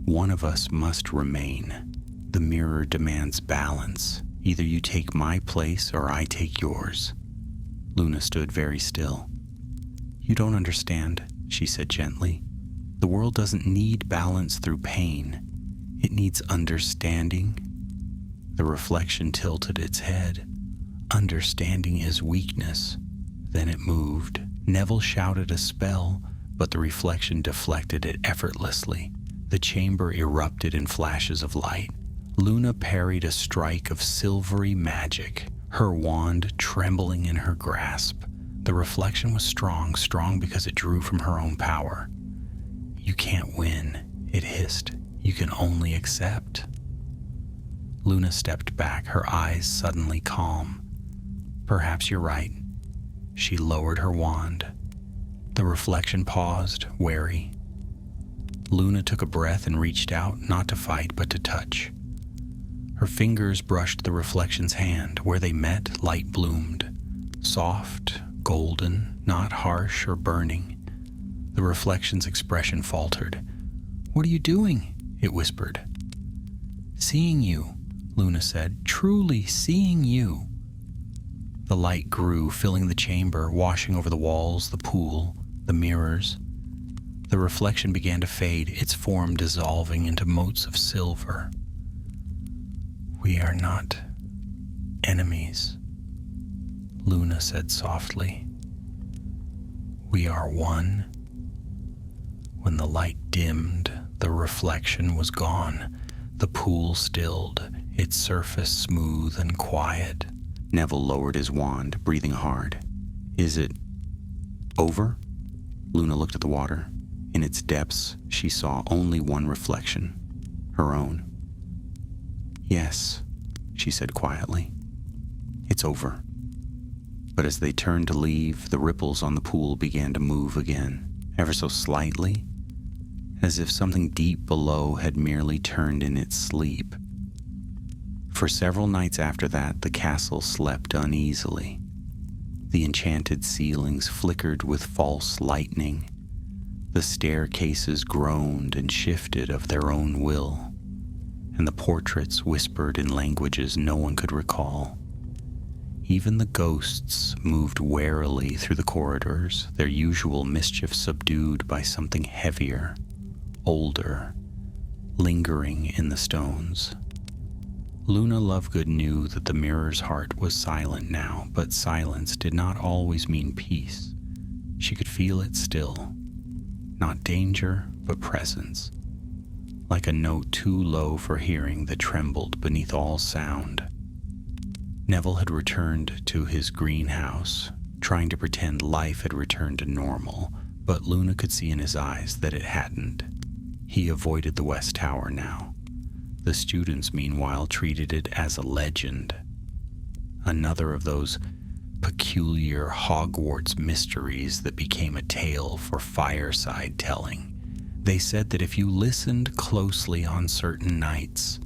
One of us must remain. The mirror demands balance. Either you take my place or I take yours. Luna stood very still. You don't understand, she said gently. The world doesn't need balance through pain. It needs understanding. The reflection tilted its head. Understanding is weakness. Then it moved. Neville shouted a spell, but the reflection deflected it effortlessly. The chamber erupted in flashes of light. Luna parried a strike of silvery magic, her wand trembling in her grasp. The reflection was strong because it drew from her own power. You can't win, it hissed. You can only accept. Luna stepped back, her eyes suddenly calm. Perhaps you're right. She lowered her wand. The reflection paused, wary. Luna took a breath and reached out, not to fight, but to touch. Her fingers brushed the reflection's hand. Where they met, light bloomed. Soft, golden, not harsh or burning. The reflection's expression faltered. What are you doing? It whispered. Seeing you, Luna said. Truly seeing you. The light grew, filling the chamber, washing over the walls, the pool, the mirrors. The reflection began to fade, its form dissolving into motes of silver. We are not enemies, Luna said softly. We are one. When the light dimmed, the reflection was gone. The pool stilled, its surface smooth and quiet. Neville lowered his wand, breathing hard. Is it over? Luna looked at the water. In its depths, she saw only one reflection, her own. Yes, she said quietly. It's over. But as they turned to leave, the ripples on the pool began to move again, ever so slightly, as if something deep below had merely turned in its sleep. For several nights after that, the castle slept uneasily. The enchanted ceilings flickered with false lightning. The staircases groaned and shifted of their own will, and the portraits whispered in languages no one could recall. Even the ghosts moved warily through the corridors, their usual mischief subdued by something heavier, older, lingering in the stones. Luna Lovegood knew that the mirror's heart was silent now, but silence did not always mean peace. She could feel it still. Not danger, but presence. Like a note too low for hearing that trembled beneath all sound. Neville had returned to his greenhouse, trying to pretend life had returned to normal, but Luna could see in his eyes that it hadn't. He avoided the West Tower now. The students, meanwhile, treated it as a legend. Another of those peculiar Hogwarts mysteries that became a tale for fireside telling. They said that if you listened closely on certain nights,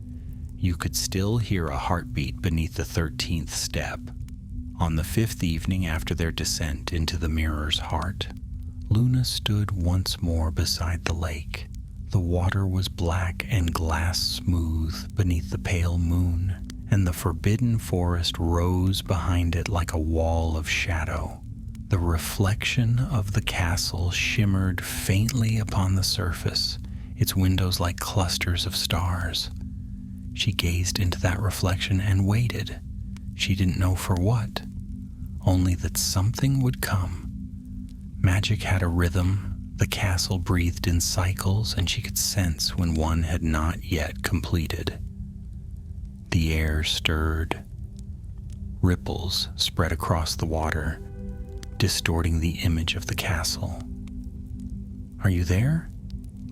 you could still hear a heartbeat beneath the 13th step. On the 5th evening after their descent into the mirror's heart, Luna stood once more beside the lake. The water was black and glass smooth beneath the pale moon, and the forbidden forest rose behind it like a wall of shadow. The reflection of the castle shimmered faintly upon the surface, its windows like clusters of stars. She gazed into that reflection and waited. She didn't know for what, only that something would come. Magic had a rhythm. The castle breathed in cycles, and she could sense when one had not yet completed. The air stirred. Ripples spread across the water, distorting the image of the castle. "Are you there?"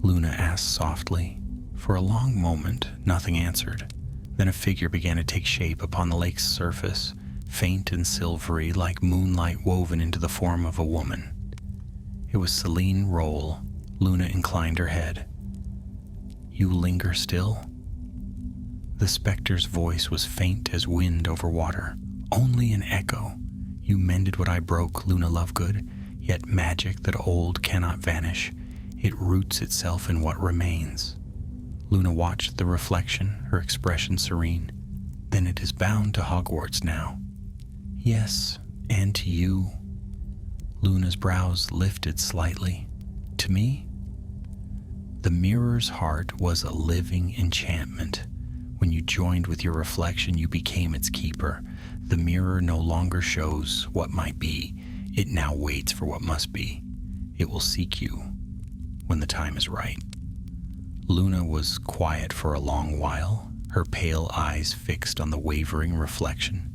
Luna asked softly. For a long moment, nothing answered. Then a figure began to take shape upon the lake's surface, faint and silvery, like moonlight woven into the form of a woman. It was Celine Roll. Luna inclined her head. "You linger still?" The specter's voice was faint as wind over water, only an echo. "You mended what I broke, Luna Lovegood, yet magic that old cannot vanish. It roots itself in what remains." Luna watched the reflection, her expression serene. "Then it is bound to Hogwarts now." "Yes, and to you." Luna's brows lifted slightly. "To me?" The mirror's heart was a living enchantment. When you joined with your reflection, you became its keeper. The mirror no longer shows what might be. It now waits for what must be. It will seek you when the time is right. Luna was quiet for a long while, her pale eyes fixed on the wavering reflection.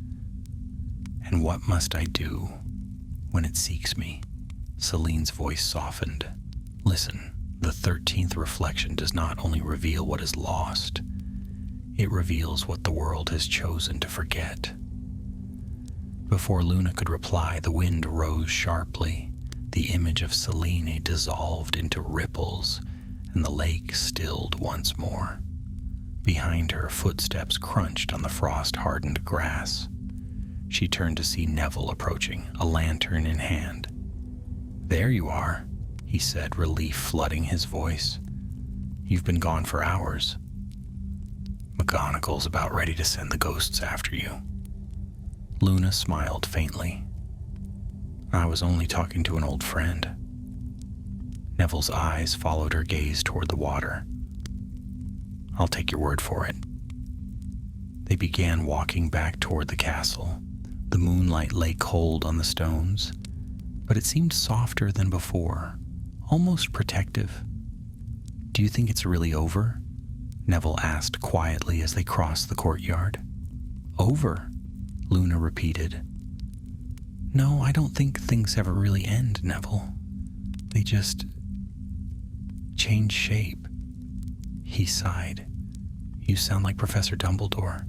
"And what must I do when it seeks me?" Celine's voice softened. "Listen, the 13th reflection does not only reveal what is lost, it reveals what the world has chosen to forget." Before Luna could reply, the wind rose sharply. The image of Selene dissolved into ripples, and the lake stilled once more. Behind her, footsteps crunched on the frost-hardened grass. She turned to see Neville approaching, a lantern in hand. "There you are," he said, relief flooding his voice. "You've been gone for hours. McGonagall's about ready to send the ghosts after you." Luna smiled faintly. "I was only talking to an old friend." Neville's eyes followed her gaze toward the water. "I'll take your word for it." They began walking back toward the castle. The moonlight lay cold on the stones, but it seemed softer than before, almost protective. "Do you think it's really over?" Neville asked quietly as they crossed the courtyard. "Over?" Luna repeated. "No, I don't think things ever really end, Neville. They just change shape." He sighed. "You sound like Professor Dumbledore."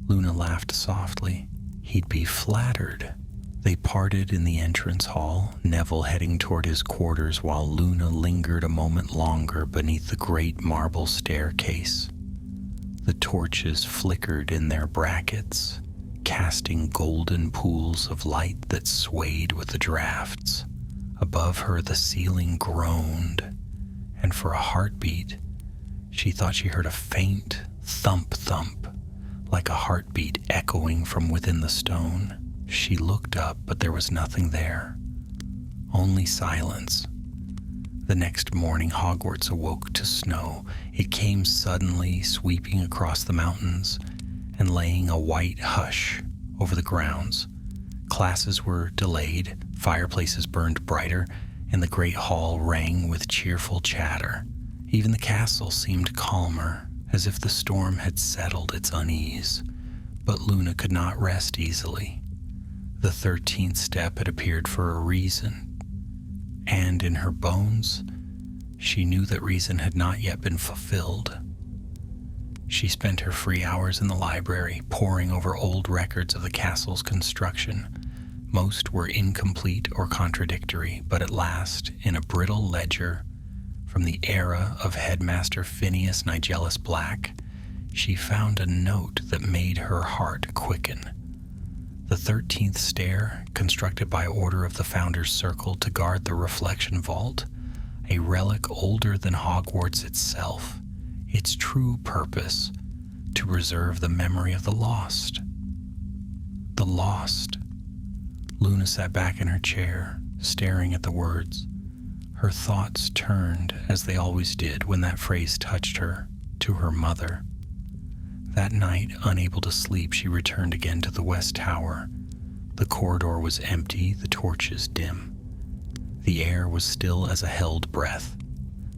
Luna laughed softly. He'd be flattered. They parted in the entrance hall, Neville heading toward his quarters while Luna lingered a moment longer beneath the great marble staircase. The torches flickered in their brackets, casting golden pools of light that swayed with the drafts. Above her, the ceiling groaned, and for a heartbeat, she thought she heard a faint thump-thump, like a heartbeat echoing from within the stone. She looked up, but there was nothing there, only silence. The next morning, Hogwarts awoke to snow. It came suddenly, sweeping across the mountains and laying a white hush over the grounds. Classes were delayed, fireplaces burned brighter, and the great hall rang with cheerful chatter. Even the castle seemed calmer, as if the storm had settled its unease. But Luna could not rest easily. The 13th step had appeared for a reason, and in her bones, she knew that reason had not yet been fulfilled. She spent her free hours in the library, poring over old records of the castle's construction. Most were incomplete or contradictory, but at last, in a brittle ledger from the era of Headmaster Phineas Nigellus Black, she found a note that made her heart quicken. The 13th stair, constructed by order of the Founder's Circle to guard the reflection vault, a relic older than Hogwarts itself, its true purpose to preserve the memory of the lost. The lost. Luna sat back in her chair, staring at the words. Her thoughts turned, as they always did when that phrase touched her, to her mother. That night, unable to sleep, she returned again to the West Tower. The corridor was empty, the torches dim. The air was still as a held breath.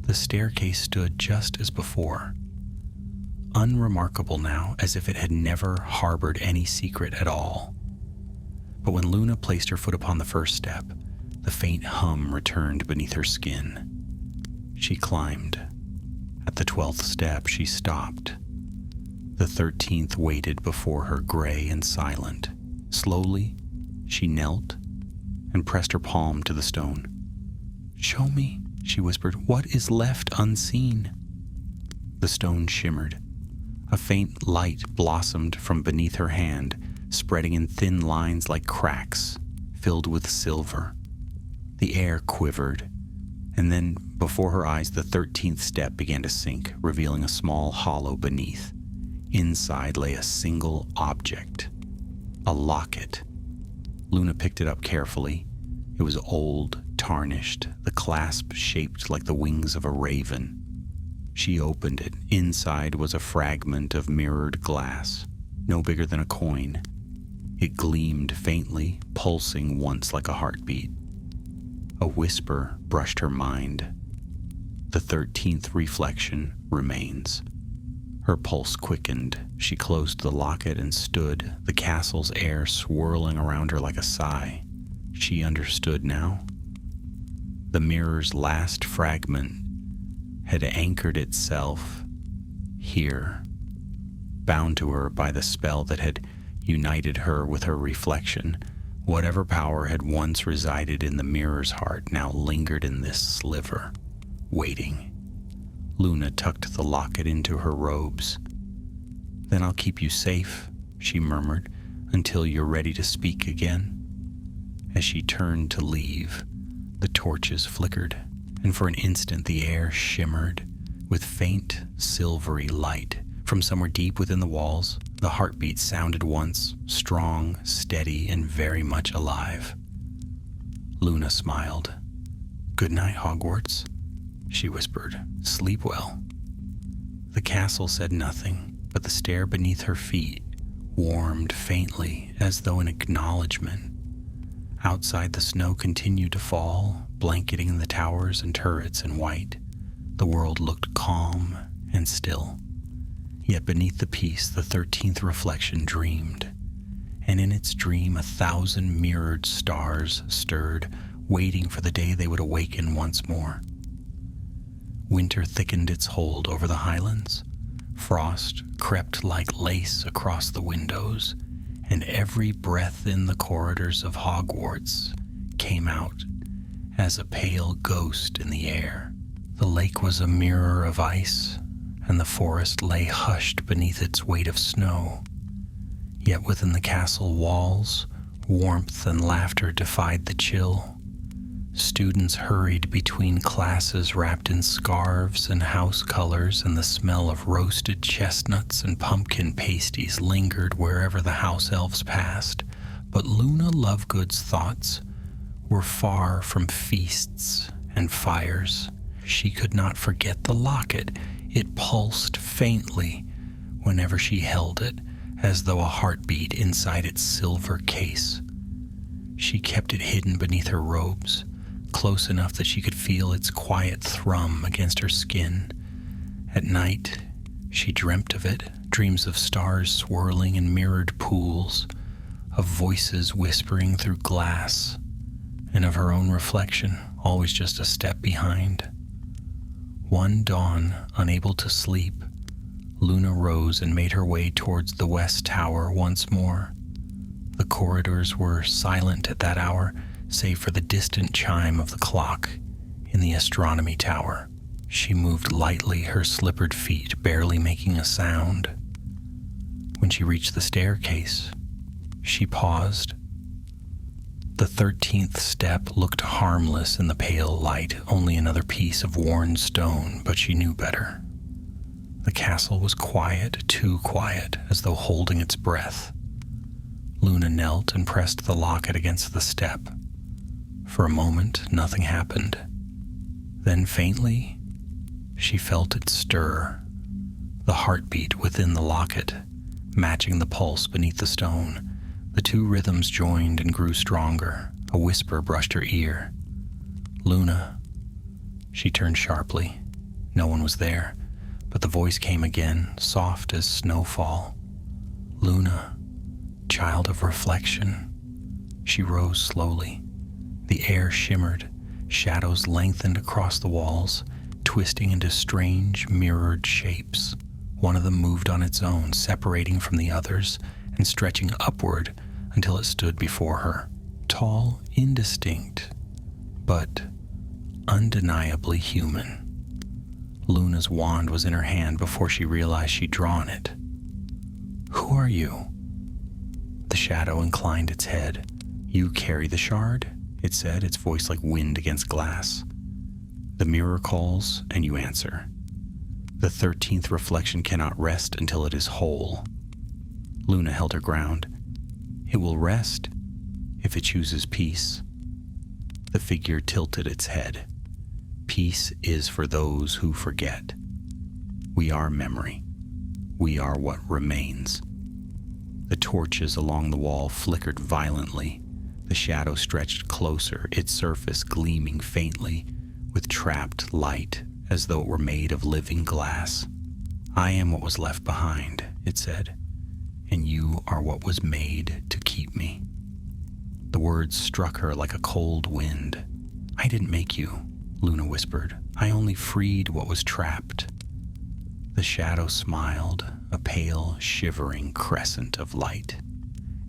The staircase stood just as before, unremarkable now, as if it had never harbored any secret at all. But when Luna placed her foot upon the first step, the faint hum returned beneath her skin. She climbed. At the 12th step, she stopped. The 13th waited before her, gray and silent. Slowly, she knelt and pressed her palm to the stone. "Show me," she whispered, "what is left unseen." The stone shimmered. A faint light blossomed from beneath her hand, spreading in thin lines like cracks, filled with silver. The air quivered, and then before her eyes the 13th step began to sink, revealing a small hollow beneath. Inside lay a single object, a locket. Luna picked it up carefully. It was old, tarnished, the clasp shaped like the wings of a raven. She opened it. Inside was a fragment of mirrored glass, no bigger than a coin. It gleamed faintly, pulsing once like a heartbeat. A whisper brushed her mind. The 13th reflection remains. Her pulse quickened. She closed the locket and stood, the castle's air swirling around her like a sigh. She understood now. The mirror's last fragment had anchored itself here, bound to her by the spell that had united her with her reflection. Whatever power had once resided in the mirror's heart now lingered in this sliver, waiting. Luna tucked the locket into her robes. "Then I'll keep you safe," she murmured, "until you're ready to speak again." As she turned to leave, the torches flickered, and for an instant the air shimmered with faint, silvery light. From somewhere deep within the walls, the heartbeat sounded once, strong, steady, and very much alive. Luna smiled. "Good night, Hogwarts," she whispered. "Sleep well." The castle said nothing, but the stair beneath her feet warmed faintly as though in acknowledgement. Outside, the snow continued to fall, blanketing the towers and turrets in white. The world looked calm and still. Yet beneath the peace, the 13th reflection dreamed, and in its dream 1,000 mirrored stars stirred, waiting for the day they would awaken once more. Winter thickened its hold over the highlands. Frost crept like lace across the windows, and every breath in the corridors of Hogwarts came out as a pale ghost in the air. The lake was a mirror of ice, and the forest lay hushed beneath its weight of snow. Yet within the castle walls, warmth and laughter defied the chill. Students hurried between classes wrapped in scarves and house colors, and the smell of roasted chestnuts and pumpkin pasties lingered wherever the house elves passed. But Luna Lovegood's thoughts were far from feasts and fires. She could not forget the locket. It pulsed faintly whenever she held it, as though a heartbeat inside its silver case. She kept it hidden beneath her robes, close enough that she could feel its quiet thrum against her skin. At night, she dreamt of it, dreams of stars swirling in mirrored pools, of voices whispering through glass, and of her own reflection, always just a step behind. One dawn, unable to sleep, Luna rose and made her way towards the West Tower once more. The corridors were silent at that hour, save for the distant chime of the clock in the astronomy tower. She moved lightly, her slippered feet barely making a sound. When she reached the staircase, she paused. The 13th step looked harmless in the pale light, only another piece of worn stone, but she knew better. The castle was quiet, too quiet, as though holding its breath. Luna knelt and pressed the locket against the step. For a moment, nothing happened. Then faintly, she felt it stir, the heartbeat within the locket, matching the pulse beneath the stone. The two rhythms joined and grew stronger. A whisper brushed her ear. "Luna." She turned sharply. No one was there, but the voice came again, soft as snowfall. "Luna, child of reflection." She rose slowly. The air shimmered, shadows lengthened across the walls, twisting into strange, mirrored shapes. One of them moved on its own, separating from the others and stretching upward until it stood before her, tall, indistinct, but undeniably human. Luna's wand was in her hand before she realized she'd drawn it. "Who are you?" The shadow inclined its head. "You carry the shard," it said, its voice like wind against glass. "The mirror calls, and you answer. The 13th reflection cannot rest until it is whole." Luna held her ground. "It will rest if it chooses peace." The figure tilted its head. "Peace is for those who forget. We are memory. We are what remains." The torches along the wall flickered violently. The shadow stretched closer, its surface gleaming faintly with trapped light as though it were made of living glass. "I am what was left behind," it said, "and you are what was made to keep me." The words struck her like a cold wind. "I didn't make you," Luna whispered. "I only freed what was trapped." The shadow smiled, a pale, shivering crescent of light.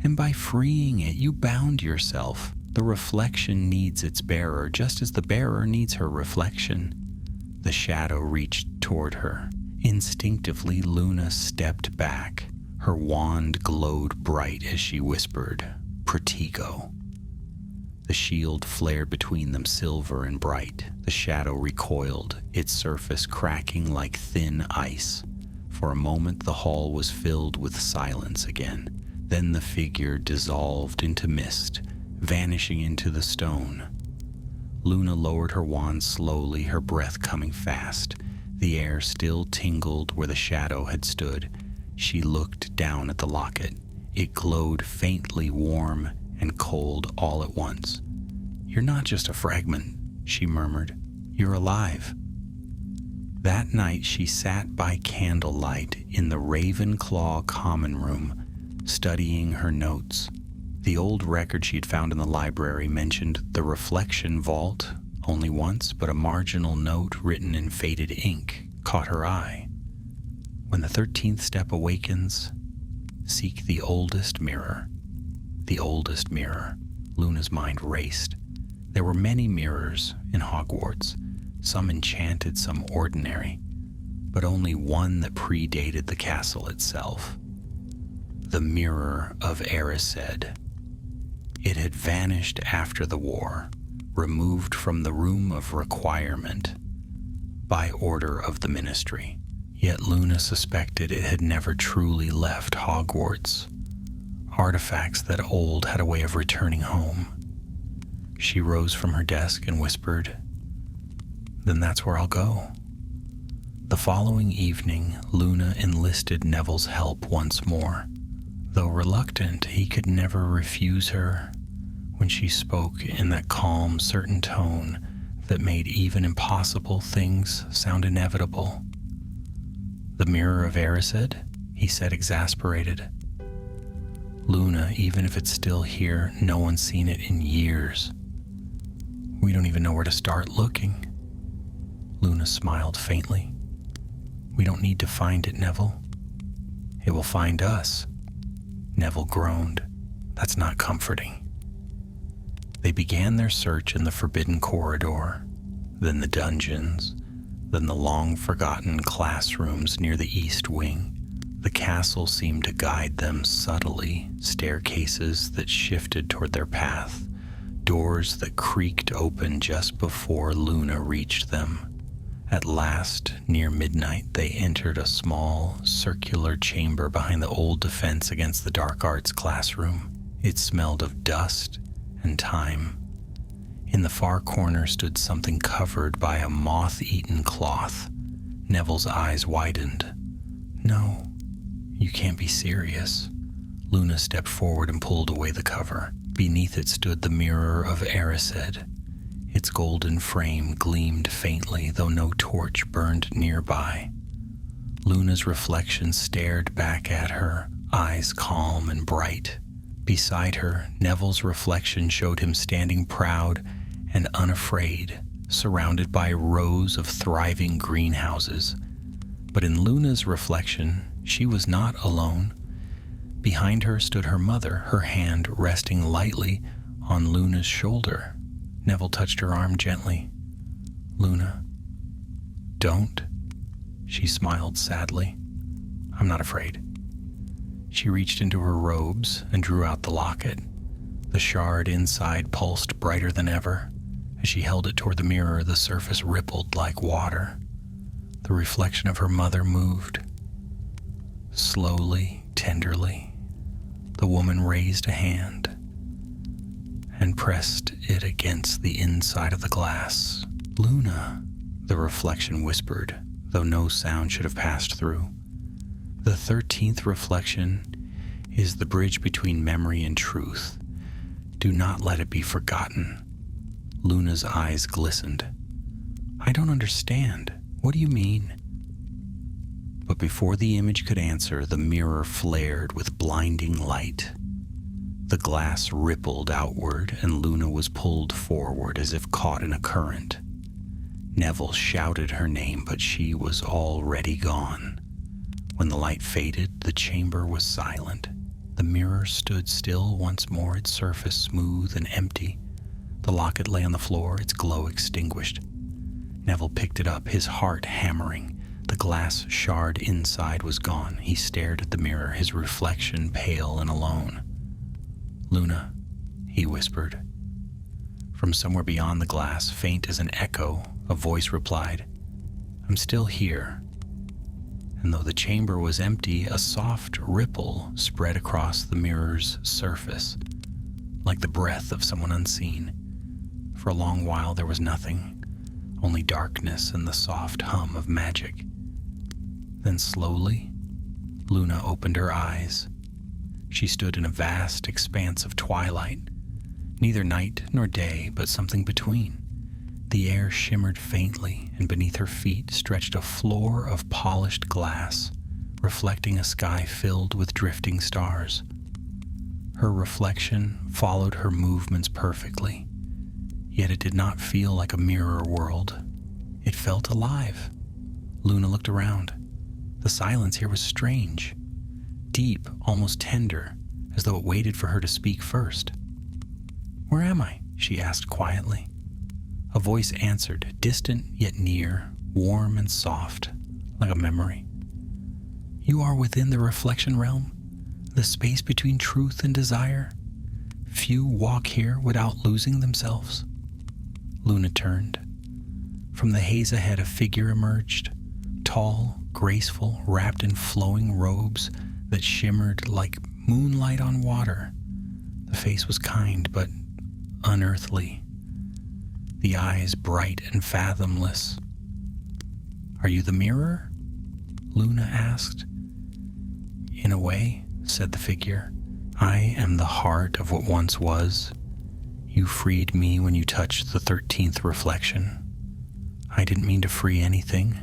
"And by freeing it, you bound yourself. The reflection needs its bearer, just as the bearer needs her reflection." The shadow reached toward her. Instinctively, Luna stepped back. Her wand glowed bright as she whispered, "Protego." The shield flared between them, silver and bright. The shadow recoiled, its surface cracking like thin ice. For a moment, the hall was filled with silence again. Then the figure dissolved into mist, vanishing into the stone. Luna lowered her wand slowly, her breath coming fast. The air still tingled where the shadow had stood. She looked down at the locket. It glowed faintly warm and cold all at once. "You're not just a fragment," she murmured. "You're alive." That night she sat by candlelight in the Ravenclaw common room, studying her notes. The old record she'd found in the library mentioned the reflection vault only once, but a marginal note written in faded ink caught her eye. "When the 13th step awakens, seek the oldest mirror." The oldest mirror. Luna's mind raced. There were many mirrors in Hogwarts, some enchanted, some ordinary, but only one that predated the castle itself. The Mirror of Erised. It had vanished after the war, removed from the room of requirement by order of the ministry. Yet Luna suspected it had never truly left Hogwarts. Artifacts that old had a way of returning home. She rose from her desk and whispered, "Then that's where I'll go." The following evening, Luna enlisted Neville's help once more. Though reluctant, he could never refuse her when she spoke in that calm, certain tone that made even impossible things sound inevitable. "The Mirror of Erised?" he said, exasperated. "Luna, even if it's still here, no one's seen it in years. We don't even know where to start looking." Luna smiled faintly. "We don't need to find it, Neville. It will find us." Neville groaned. "That's not comforting." They began their search in the forbidden corridor, then the dungeons, then the long-forgotten classrooms near the east wing. The castle seemed to guide them subtly, staircases that shifted toward their path, doors that creaked open just before Luna reached them. At last, near midnight, they entered a small, circular chamber behind the old defense against the dark arts classroom. It smelled of dust and time. In the far corner stood something covered by a moth-eaten cloth. Neville's eyes widened. "No, you can't be serious." Luna stepped forward and pulled away the cover. Beneath it stood the Mirror of Erised. Its golden frame gleamed faintly, though no torch burned nearby. Luna's reflection stared back at her, eyes calm and bright. Beside her, Neville's reflection showed him standing proud and unafraid, surrounded by rows of thriving greenhouses. But in Luna's reflection, she was not alone. Behind her stood her mother, her hand resting lightly on Luna's shoulder. Neville touched her arm gently. "Luna, don't." She smiled sadly. "I'm not afraid." She reached into her robes and drew out the locket. The shard inside pulsed brighter than ever. As she held it toward the mirror, the surface rippled like water. The reflection of her mother moved. Slowly, tenderly, the woman raised a hand and pressed it against the inside of the glass. "Luna," the reflection whispered, though no sound should have passed through. "The 13th reflection is the bridge between memory and truth. Do not let it be forgotten." Luna's eyes glistened. "I don't understand. What do you mean?" But before the image could answer, the mirror flared with blinding light. The glass rippled outward, and Luna was pulled forward as if caught in a current. Neville shouted her name, but she was already gone. When the light faded, the chamber was silent. The mirror stood still once more, its surface smooth and empty. The locket lay on the floor, its glow extinguished. Neville picked it up, his heart hammering. The glass shard inside was gone. He stared at the mirror, his reflection pale and alone. "Luna," he whispered. From somewhere beyond the glass, faint as an echo, a voice replied, "I'm still here." And though the chamber was empty, a soft ripple spread across the mirror's surface, like the breath of someone unseen. For a long while there was nothing, only darkness and the soft hum of magic. Then slowly, Luna opened her eyes. She stood in a vast expanse of twilight, neither night nor day, but something between. The air shimmered faintly, and beneath her feet stretched a floor of polished glass, reflecting a sky filled with drifting stars. Her reflection followed her movements perfectly, yet it did not feel like a mirror world. It felt alive. Luna looked around. The silence here was strange, deep, almost tender, as though it waited for her to speak first. "Where am I?" she asked quietly. A voice answered, distant yet near, warm and soft, like a memory. "You are within the reflection realm, the space between truth and desire. Few walk here without losing themselves." Luna turned. From the haze ahead, a figure emerged, tall, graceful, wrapped in flowing robes that shimmered like moonlight on water. The face was kind but unearthly, the eyes bright and fathomless. "Are you the mirror?" Luna asked. "In a way," said the figure. "I am the heart of what once was. You freed me when you touched the 13th reflection." "I didn't mean to free anything,"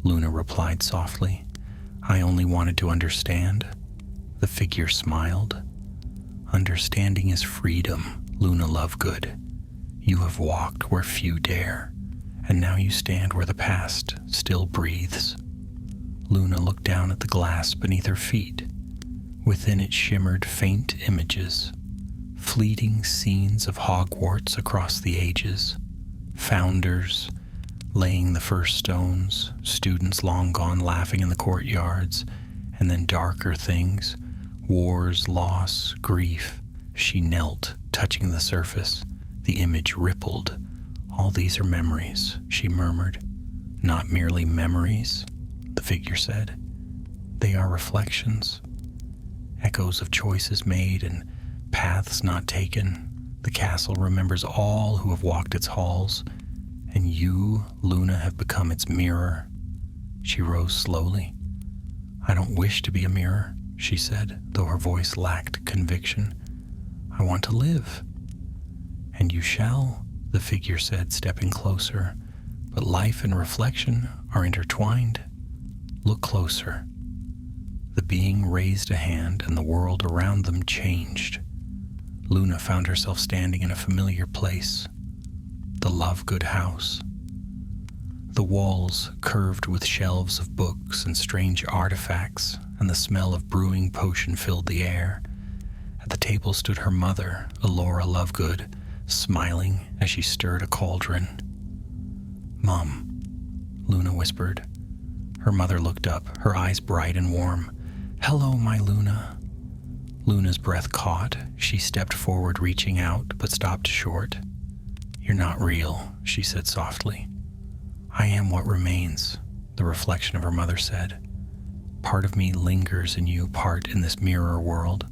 Luna replied softly. "I only wanted to understand." The figure smiled. "Understanding is freedom, Luna Lovegood. You have walked where few dare, and now you stand where the past still breathes." Luna looked down at the glass beneath her feet. Within it shimmered faint images, fleeting scenes of Hogwarts across the ages, founders laying the first stones, students long gone laughing in the courtyards, and then darker things, wars, loss, grief. She knelt, touching the surface. The image rippled. "All these are memories," she murmured. "Not merely memories," the figure said. "They are reflections, echoes of choices made and paths not taken. The castle remembers all who have walked its halls, and you, Luna, have become its mirror." She rose slowly. "I don't wish to be a mirror," she said, though her voice lacked conviction. "I want to live." "And you shall," the figure said, stepping closer. But life and reflection are intertwined. Look closer. The being raised a hand and the world around them changed. Luna found herself standing in a familiar place, the Lovegood house. The walls curved with shelves of books and strange artifacts, and the smell of brewing potion filled the air. At the table stood her mother, Allure Lovegood, smiling as she stirred a cauldron. "Mom," Luna whispered. Her mother looked up, her eyes bright and warm. "Hello, my Luna." Luna's breath caught. She stepped forward, reaching out, but stopped short. "You're not real," she said softly. "I am what remains," the reflection of her mother said. "Part of me lingers in you, part in this mirror world.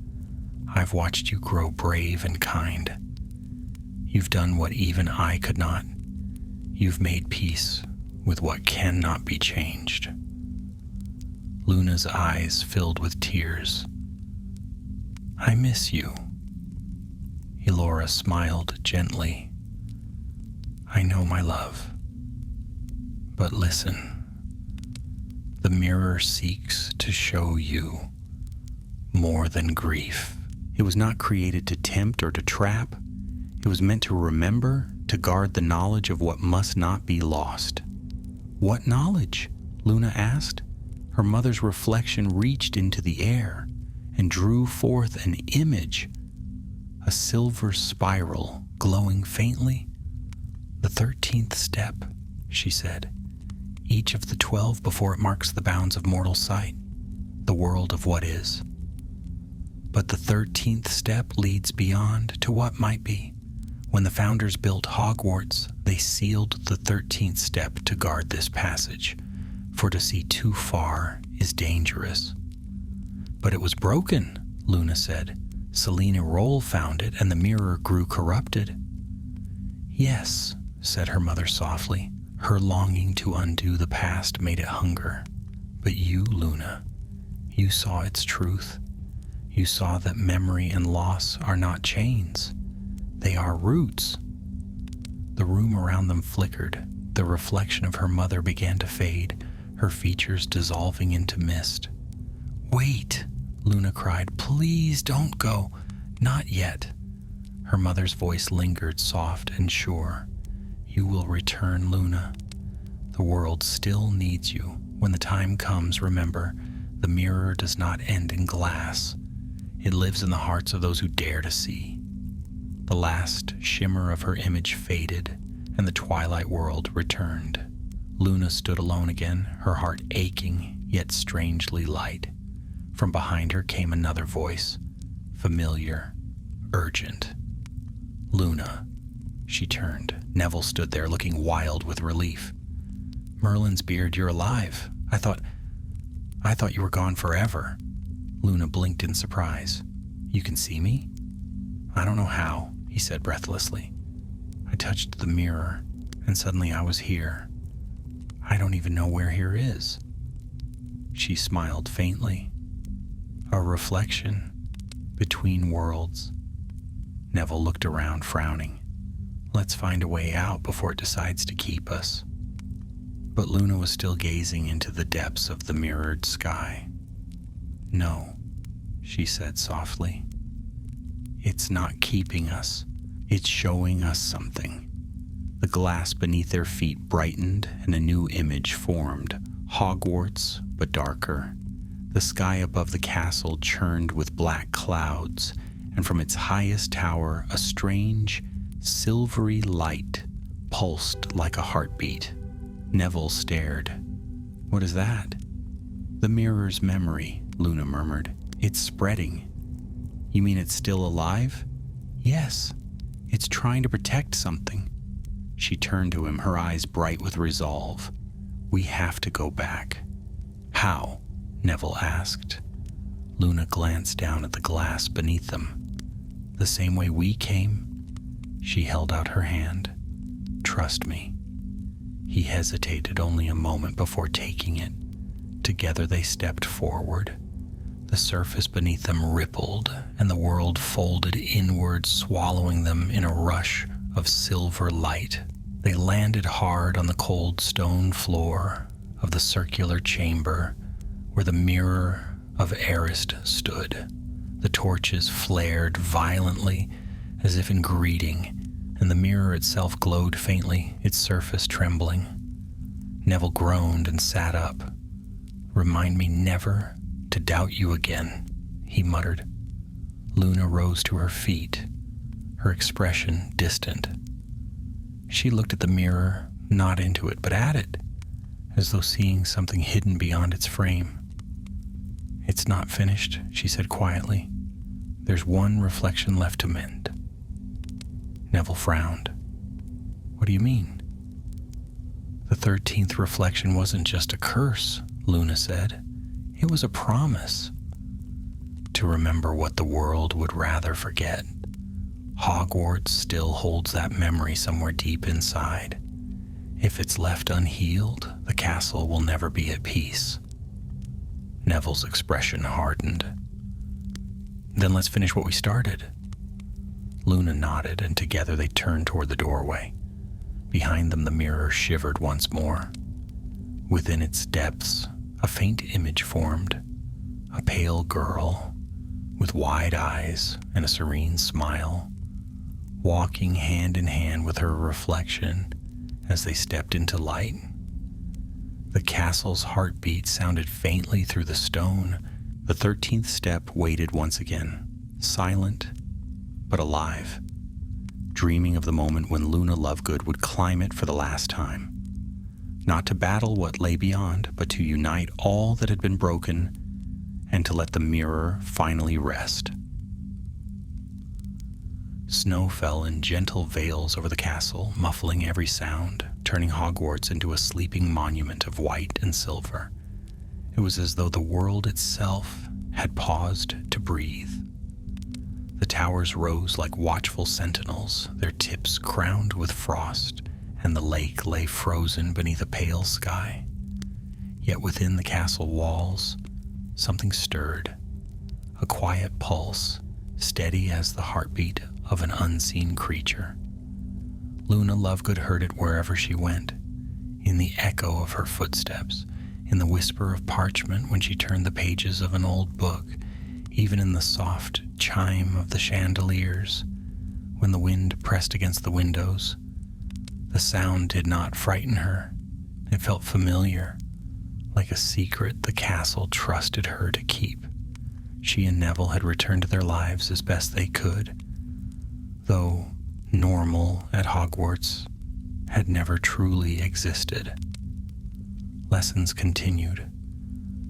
I've watched you grow brave and kind. You've done what even I could not. You've made peace with what cannot be changed." Luna's eyes filled with tears. "I miss you." Elora smiled gently. "I know, my love. But listen, the mirror seeks to show you more than grief. It was not created to tempt or to trap. It was meant to remember, to guard the knowledge of what must not be lost." "What knowledge?" Luna asked. Her mother's reflection reached into the air and drew forth an image, a silver spiral glowing faintly. "The 13th step," she said. "Each of the 12 before it marks the bounds of mortal sight, the world of what is. But the 13th step leads beyond to what might be. When the founders built Hogwarts, they sealed the 13th step to guard this passage, for to see too far is dangerous." "But it was broken," Luna said. "Selena Roll found it, and the mirror grew corrupted." "Yes," said her mother softly. Her longing to undo the past made it hunger. "But you, Luna, you saw its truth. You saw that memory and loss are not chains. They are roots." The room around them flickered. The reflection of her mother began to fade, her features dissolving into mist. "Wait," Luna cried. "Please don't go. Not yet." Her mother's voice lingered, soft and sure. "You will return, Luna. The world still needs you. When the time comes, remember, the mirror does not end in glass. It lives in the hearts of those who dare to see." The last shimmer of her image faded, and the twilight world returned. Luna stood alone again, her heart aching, yet strangely light. From behind her came another voice, familiar, urgent. "Luna." She turned. Neville stood there looking wild with relief. "Merlin's beard, you're alive. I thought you were gone forever." Luna blinked in surprise. "You can see me?" "I don't know how," he said breathlessly. "I touched the mirror, and suddenly I was here. I don't even know where here is." She smiled faintly. "A reflection between worlds." Neville looked around, frowning. "Let's find a way out before it decides to keep us." But Luna was still gazing into the depths of the mirrored sky. "No," she said softly. "It's not keeping us. It's showing us something." The glass beneath their feet brightened and a new image formed. Hogwarts, but darker. The sky above the castle churned with black clouds, and from its highest tower a strange, silvery light pulsed like a heartbeat. Neville stared. "What is that?" "The mirror's memory," Luna murmured. "It's spreading." "You mean it's still alive?" "Yes. It's trying to protect something." She turned to him, her eyes bright with resolve. "We have to go back." "How?" Neville asked. Luna glanced down at the glass beneath them. "The same way we came." She held out her hand. "Trust me." He hesitated only a moment before taking it. Together they stepped forward. The surface beneath them rippled, and the world folded inward, swallowing them in a rush of silver light. They landed hard on the cold stone floor of the circular chamber where the mirror of Arist stood. The torches flared violently as if in greeting, and the mirror itself glowed faintly, its surface trembling. Neville groaned and sat up. "Remind me never to doubt you again," he muttered. Luna rose to her feet, her expression distant. She looked at the mirror, not into it, but at it, as though seeing something hidden beyond its frame. "It's not finished," she said quietly. "There's one reflection left to mend." Neville frowned. "What do you mean?" "The 13th reflection wasn't just a curse," Luna said. "It was a promise. To remember what the world would rather forget. Hogwarts still holds that memory somewhere deep inside. If it's left unhealed, the castle will never be at peace." Neville's expression hardened. "Then let's finish what we started." Luna nodded, and together they turned toward the doorway. Behind them, the mirror shivered once more. Within its depths, a faint image formed. A pale girl, with wide eyes and a serene smile, walking hand in hand with her reflection as they stepped into light. The castle's heartbeat sounded faintly through the stone. The 13th step waited once again, silent but alive, dreaming of the moment when Luna Lovegood would climb it for the last time. Not to battle what lay beyond, but to unite all that had been broken and to let the mirror finally rest. Snow fell in gentle veils over the castle, muffling every sound, turning Hogwarts into a sleeping monument of white and silver. It was as though the world itself had paused to breathe. The towers rose like watchful sentinels, their tips crowned with frost, and the lake lay frozen beneath a pale sky. Yet within the castle walls, something stirred, a quiet pulse, steady as the heartbeat of an unseen creature. Luna Lovegood heard it wherever she went, in the echo of her footsteps, in the whisper of parchment when she turned the pages of an old book, even in the soft chime of the chandeliers when the wind pressed against the windows. The sound did not frighten her. It felt familiar, like a secret the castle trusted her to keep. She and Neville had returned to their lives as best they could, though normal at Hogwarts had never truly existed. Lessons continued.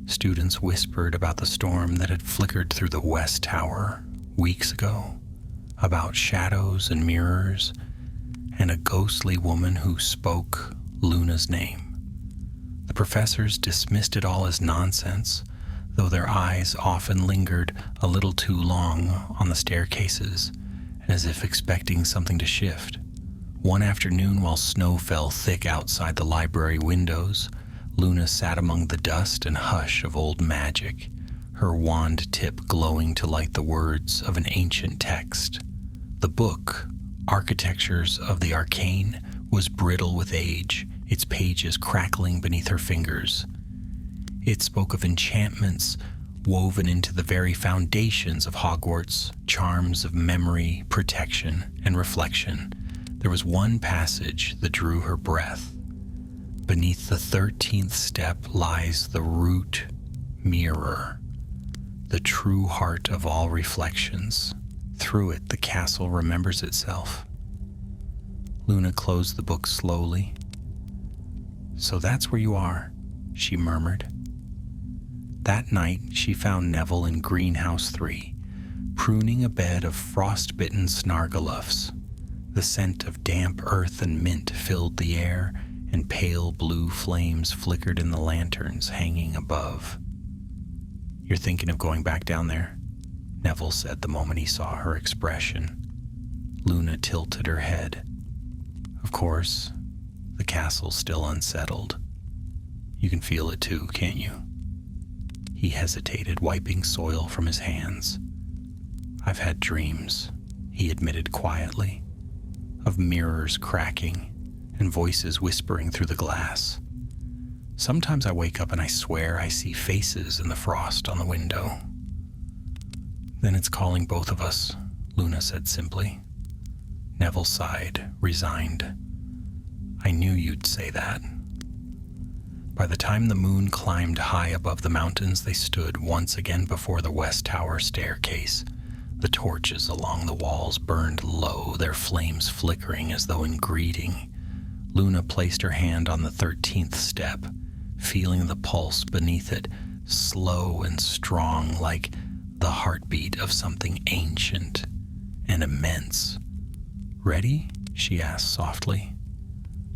Students whispered about the storm that had flickered through the West Tower weeks ago, about shadows and mirrors, and a ghostly woman who spoke Luna's name. The professors dismissed it all as nonsense, though their eyes often lingered a little too long on the staircases, as if expecting something to shift. One afternoon, while snow fell thick outside the library windows, Luna sat among the dust and hush of old magic, her wand tip glowing to light the words of an ancient text. The book, Architectures of the Arcane, was brittle with age, its pages crackling beneath her fingers. It spoke of enchantments woven into the very foundations of Hogwarts, charms of memory, protection, and reflection. There was one passage that drew her breath. Beneath the 13th step lies the root mirror, the true heart of all reflections. Through it, the castle remembers itself. Luna closed the book slowly. "So that's where you are," she murmured. That night, she found Neville in Greenhouse 3, pruning a bed of frost-bitten snargaluffs. The scent of damp earth and mint filled the air, and pale blue flames flickered in the lanterns hanging above. "You're thinking of going back down there?" Neville said the moment he saw her expression. Luna tilted her head. "Of course, the castle's still unsettled. You can feel it too, can't you?" He hesitated, wiping soil from his hands. "I've had dreams," he admitted quietly. of mirrors cracking and voices whispering through the glass. Sometimes I wake up and I swear I see faces in the frost on the window. Then it's calling both of us, Luna said simply. Neville sighed, resigned. I knew you'd say that. By the time the moon climbed high above the mountains, they stood once again before the West Tower staircase. The torches along the walls burned low, their flames flickering as though in greeting. Luna placed her hand on the 13th step, feeling the pulse beneath it, slow and strong, like the heartbeat of something ancient and immense. "Ready?" she asked softly.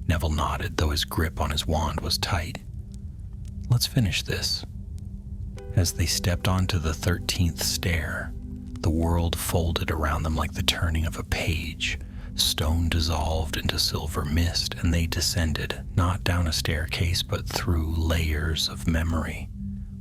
Neville nodded, though his grip on his wand was tight. "Let's finish this." As they stepped onto the 13th stair, the world folded around them like the turning of a page. Stone dissolved into silver mist, and they descended, not down a staircase, but through layers of memory.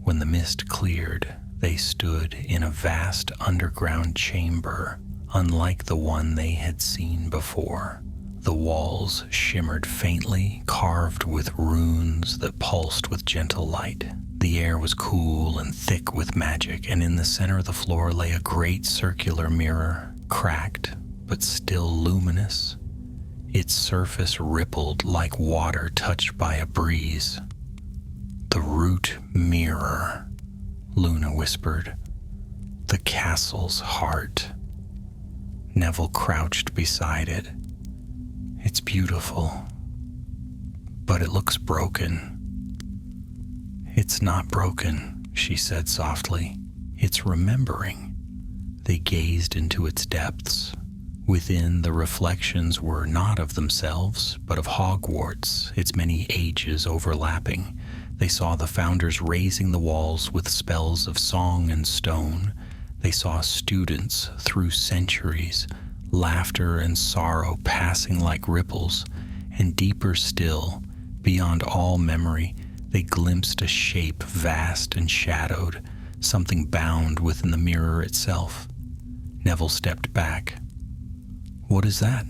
When the mist cleared, they stood in a vast underground chamber, unlike the one they had seen before. The walls shimmered faintly, carved with runes that pulsed with gentle light. The air was cool and thick with magic, and in the center of the floor lay a great circular mirror, cracked but still luminous. Its surface rippled like water touched by a breeze. "The root mirror," Luna whispered. "The castle's heart." Neville crouched beside it. "It's beautiful, but it looks broken." "It's not broken," she said softly. "It's remembering." They gazed into its depths. Within, the reflections were not of themselves, but of Hogwarts, its many ages overlapping. They saw the founders raising the walls with spells of song and stone. They saw students through centuries, laughter and sorrow passing like ripples, and deeper still, beyond all memory, they glimpsed a shape vast and shadowed, something bound within the mirror itself. Neville stepped back. "What is that?"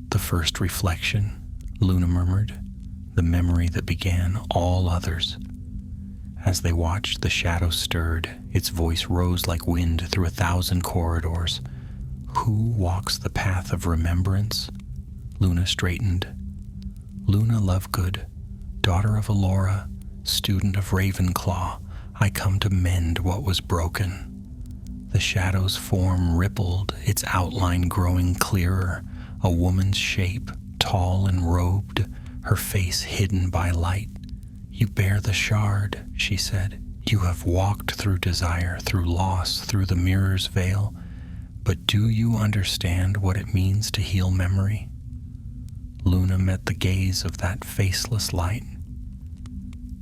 "The first reflection," Luna murmured, "the memory that began all others." As they watched, the shadow stirred. Its voice rose like wind through 1,000 corridors. "Who walks the path of remembrance?" Luna straightened. "Luna Lovegood, daughter of Allure, student of Ravenclaw. I come to mend what was broken." The shadow's form rippled, its outline growing clearer. A woman's shape, tall and robed, her face hidden by light. "You bear the shard," she said. "You have walked through desire, through loss, through the mirror's veil. But do you understand what it means to heal memory?" Luna met the gaze of that faceless light.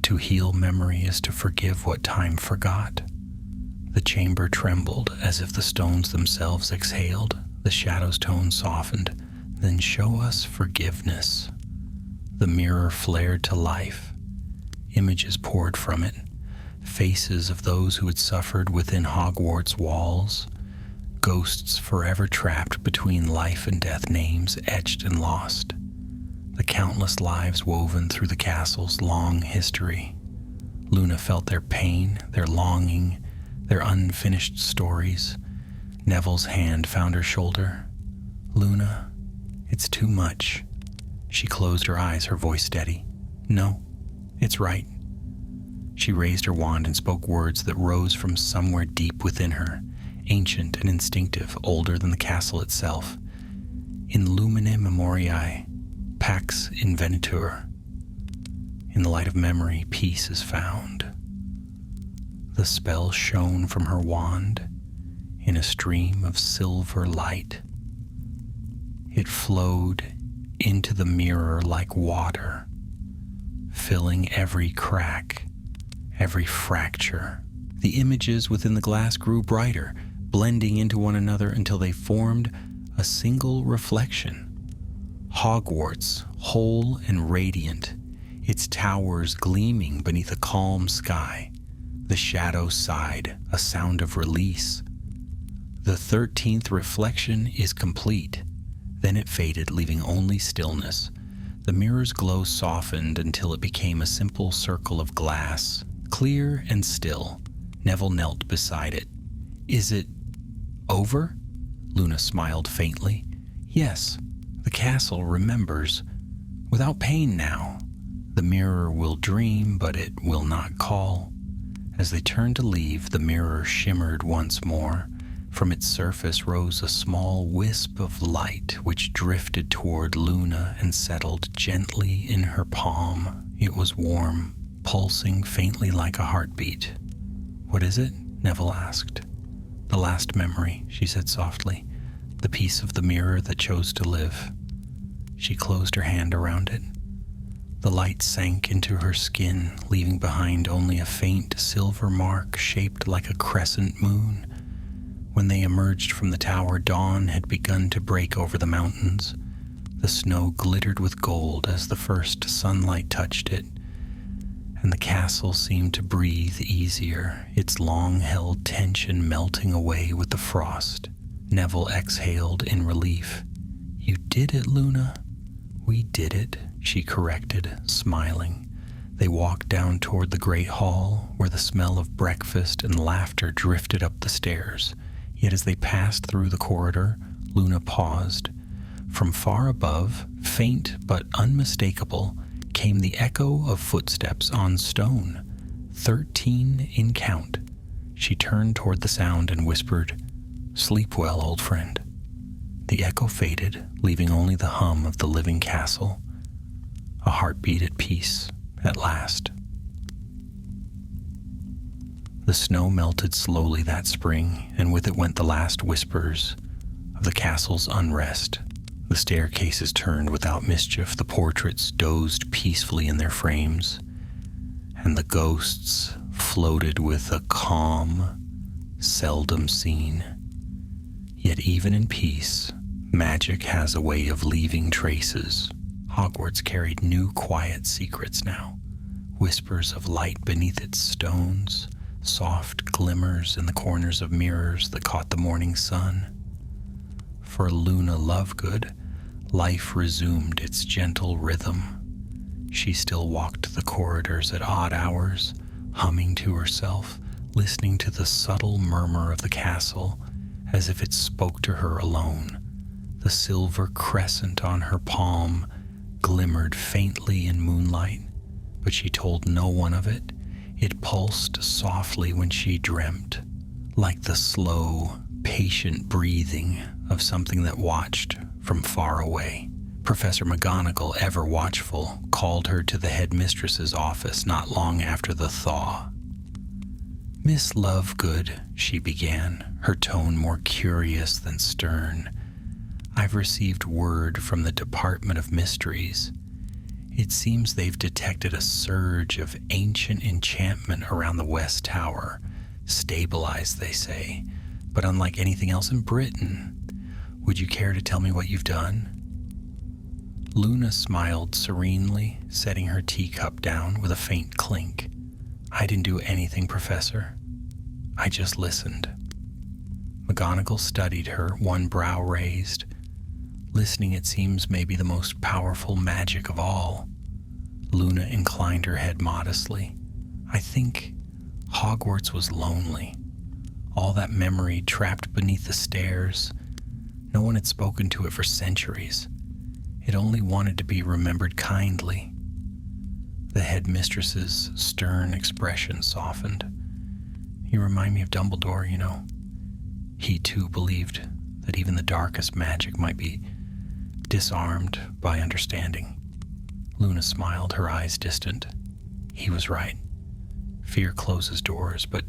"To heal memory is to forgive what time forgot." The chamber trembled as if the stones themselves exhaled. The shadow's tone softened. "Then show us forgiveness." The mirror flared to life. Images poured from it, faces of those who had suffered within Hogwarts walls, ghosts forever trapped between life and death, names etched and lost. The countless lives woven through the castle's long history. Luna felt their pain, their longing, their unfinished stories. Neville's hand found her shoulder. "Luna, it's too much." She closed her eyes, her voice steady. "No, it's right." She raised her wand and spoke words that rose from somewhere deep within her, ancient and instinctive, older than the castle itself. "In lumine memoriae, pax invenitur." In the light of memory, peace is found. The spell shone from her wand in a stream of silver light. It flowed into the mirror like water, filling every crack, every fracture. The images within the glass grew brighter, blending into one another until they formed a single reflection. Hogwarts, whole and radiant, its towers gleaming beneath a calm sky. The shadow sighed, a sound of release. "The 13th reflection is complete." Then it faded, leaving only stillness. The mirror's glow softened until it became a simple circle of glass, clear and still. Neville knelt beside it. "Is it over?" Luna smiled faintly. "Yes, the castle remembers. Without pain now. The mirror will dream, but it will not call." As they turned to leave, the mirror shimmered once more. From its surface rose a small wisp of light, which drifted toward Luna and settled gently in her palm. It was warm, pulsing faintly like a heartbeat. "What is it?" Neville asked. "The last memory," she said softly. "The piece of the mirror that chose to live." She closed her hand around it. The light sank into her skin, leaving behind only a faint silver mark shaped like a crescent moon. When they emerged from the tower, dawn had begun to break over the mountains. The snow glittered with gold as the first sunlight touched it, and the castle seemed to breathe easier, its long-held tension melting away with the frost. Neville exhaled in relief. "You did it, Luna." "We did it," she corrected, smiling. They walked down toward the great hall, where the smell of breakfast and laughter drifted up the stairs. Yet as they passed through the corridor, Luna paused. From far above, faint but unmistakable, came the echo of footsteps on stone, 13 in count. She turned toward the sound and whispered, "Sleep well, old friend." The echo faded, leaving only the hum of the living castle. A heartbeat at peace, at last. The snow melted slowly that spring, and with it went the last whispers of the castle's unrest. The staircases turned without mischief, the portraits dozed peacefully in their frames, and the ghosts floated with a calm seldom seen. Yet even in peace, magic has a way of leaving traces. Hogwarts carried new quiet secrets now, whispers of light beneath its stones, soft glimmers in the corners of mirrors that caught the morning sun. For Luna Lovegood, life resumed its gentle rhythm. She still walked the corridors at odd hours, humming to herself, listening to the subtle murmur of the castle as if it spoke to her alone. The silver crescent on her palm glimmered faintly in moonlight, but she told no one of it. It pulsed softly when she dreamt, like the slow, patient breathing of something that watched from far away. Professor McGonagall, ever watchful, called her to the headmistress's office not long after the thaw. "Miss Lovegood," she began, her tone more curious than stern, "I've received word from the Department of Mysteries. It seems they've detected a surge of ancient enchantment around the West Tower. Stabilized, they say, but unlike anything else in Britain. Would you care to tell me what you've done?" Luna smiled serenely, setting her teacup down with a faint clink. "I didn't do anything, Professor. I just listened." McGonagall studied her, one brow raised. Listening, it seems, may be the most powerful magic of all. Luna inclined her head modestly. "I think Hogwarts was lonely. All that memory trapped beneath the stairs. No one had spoken to it for centuries. It only wanted to be remembered kindly." The headmistress's stern expression softened. "You remind me of Dumbledore, you know. He too believed that even the darkest magic might be disarmed by understanding." Luna smiled, her eyes distant. "He was right. Fear closes doors, but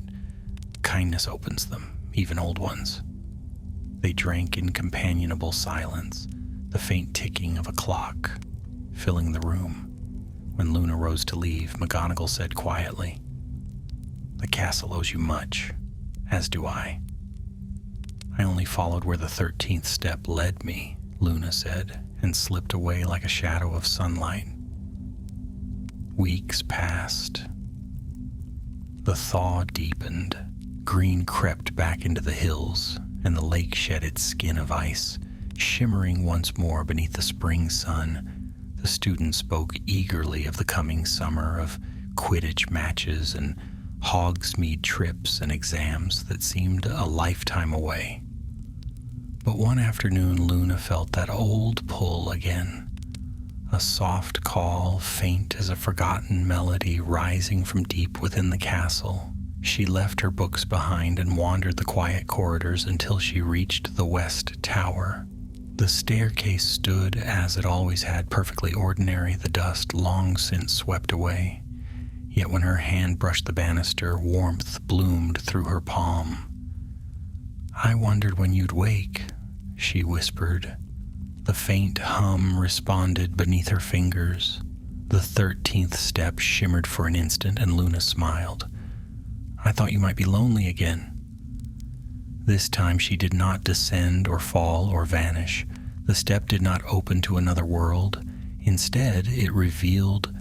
kindness opens them, even old ones." They drank in companionable silence, the faint ticking of a clock filling the room. When Luna rose to leave, McGonagall said quietly, "The castle owes you much, as do I." "I only followed where the 13th step led me," Luna said, and slipped away like a shadow of sunlight. Weeks passed. The thaw deepened. Green crept back into the hills, and the lake shed its skin of ice, Shimmering once more beneath the spring sun, the students spoke eagerly of the coming summer, of Quidditch matches and Hogsmeade trips and exams that seemed a lifetime away. But one afternoon, Luna felt that old pull again. A soft call, faint as a forgotten melody, rising from deep within the castle. She left her books behind and wandered the quiet corridors until she reached the west tower. The staircase stood as it always had, perfectly ordinary, the dust long since swept away. Yet when her hand brushed the banister, warmth bloomed through her palm. "I wondered when you'd wake," she whispered. The faint hum responded beneath her fingers. The 13th step shimmered for an instant, and Luna smiled. "I thought you might be lonely again." This time she did not descend or fall or vanish. The step did not open to another world. Instead, it revealed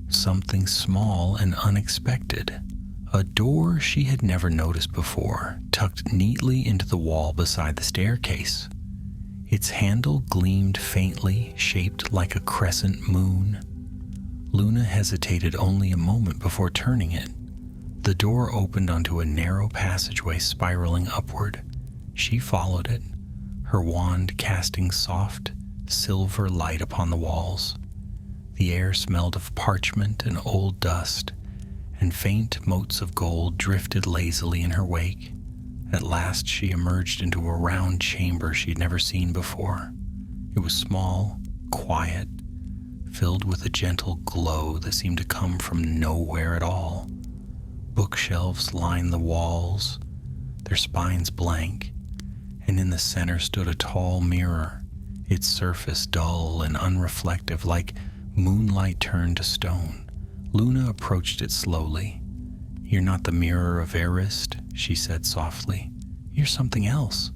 something small and unexpected. A door she had never noticed before, tucked neatly into the wall beside the staircase. Its handle gleamed faintly, shaped like a crescent moon. Luna hesitated only a moment before turning it. The door opened onto a narrow passageway spiraling upward. She followed it, her wand casting soft, silver light upon the walls. The air smelled of parchment and old dust, and faint motes of gold drifted lazily in her wake. At last she emerged into a round chamber she'd never seen before. It was small, quiet, filled with a gentle glow that seemed to come from nowhere at all. Bookshelves lined the walls, their spines blank, and in the center stood a tall mirror, its surface dull and unreflective, like moonlight turned to stone. Luna approached it slowly. "You're not the mirror of Erist," she said softly. "You're something else."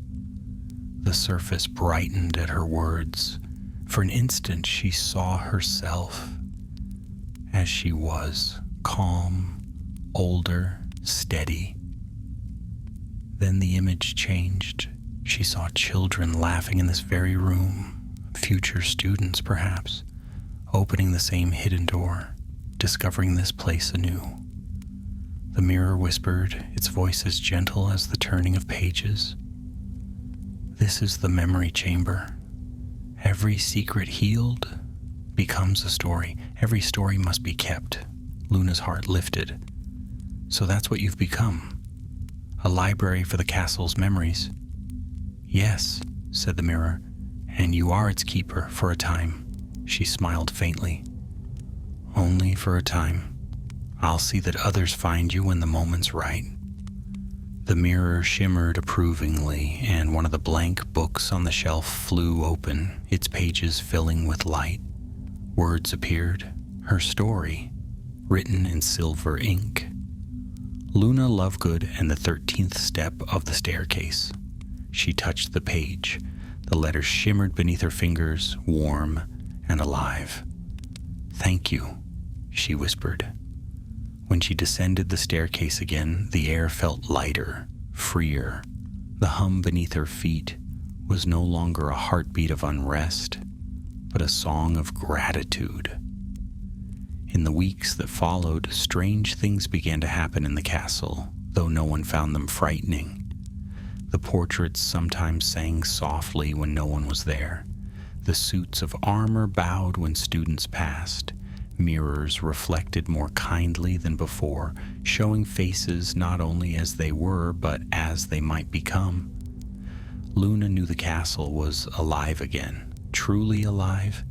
The surface brightened at her words. For an instant she saw herself as she was, calm, older, steady. Then the image changed. She saw children laughing in this very room, future students perhaps, opening the same hidden door, discovering this place anew. The mirror whispered, its voice as gentle as the turning of pages. "This is the memory chamber. Every secret healed becomes a story. Every story must be kept." Luna's heart lifted. "So that's what you've become? A library for the castle's memories?" "Yes," said the mirror, "and you are its keeper for a time." She smiled faintly. "Only for a time. I'll see that others find you when the moment's right." The mirror shimmered approvingly, and one of the blank books on the shelf flew open, its pages filling with light. Words appeared, her story, written in silver ink. Luna Lovegood and the 13th step of the staircase. She touched the page. The letters shimmered beneath her fingers, warm and alive. "Thank you," she whispered. When she descended the staircase again, the air felt lighter, freer. The hum beneath her feet was no longer a heartbeat of unrest, but a song of gratitude. In the weeks that followed, strange things began to happen in the castle, though no one found them frightening. The portraits sometimes sang softly when no one was there. The suits of armor bowed when students passed. Mirrors reflected more kindly than before, showing faces not only as they were, but as they might become. Luna knew the castle was alive again, truly alive.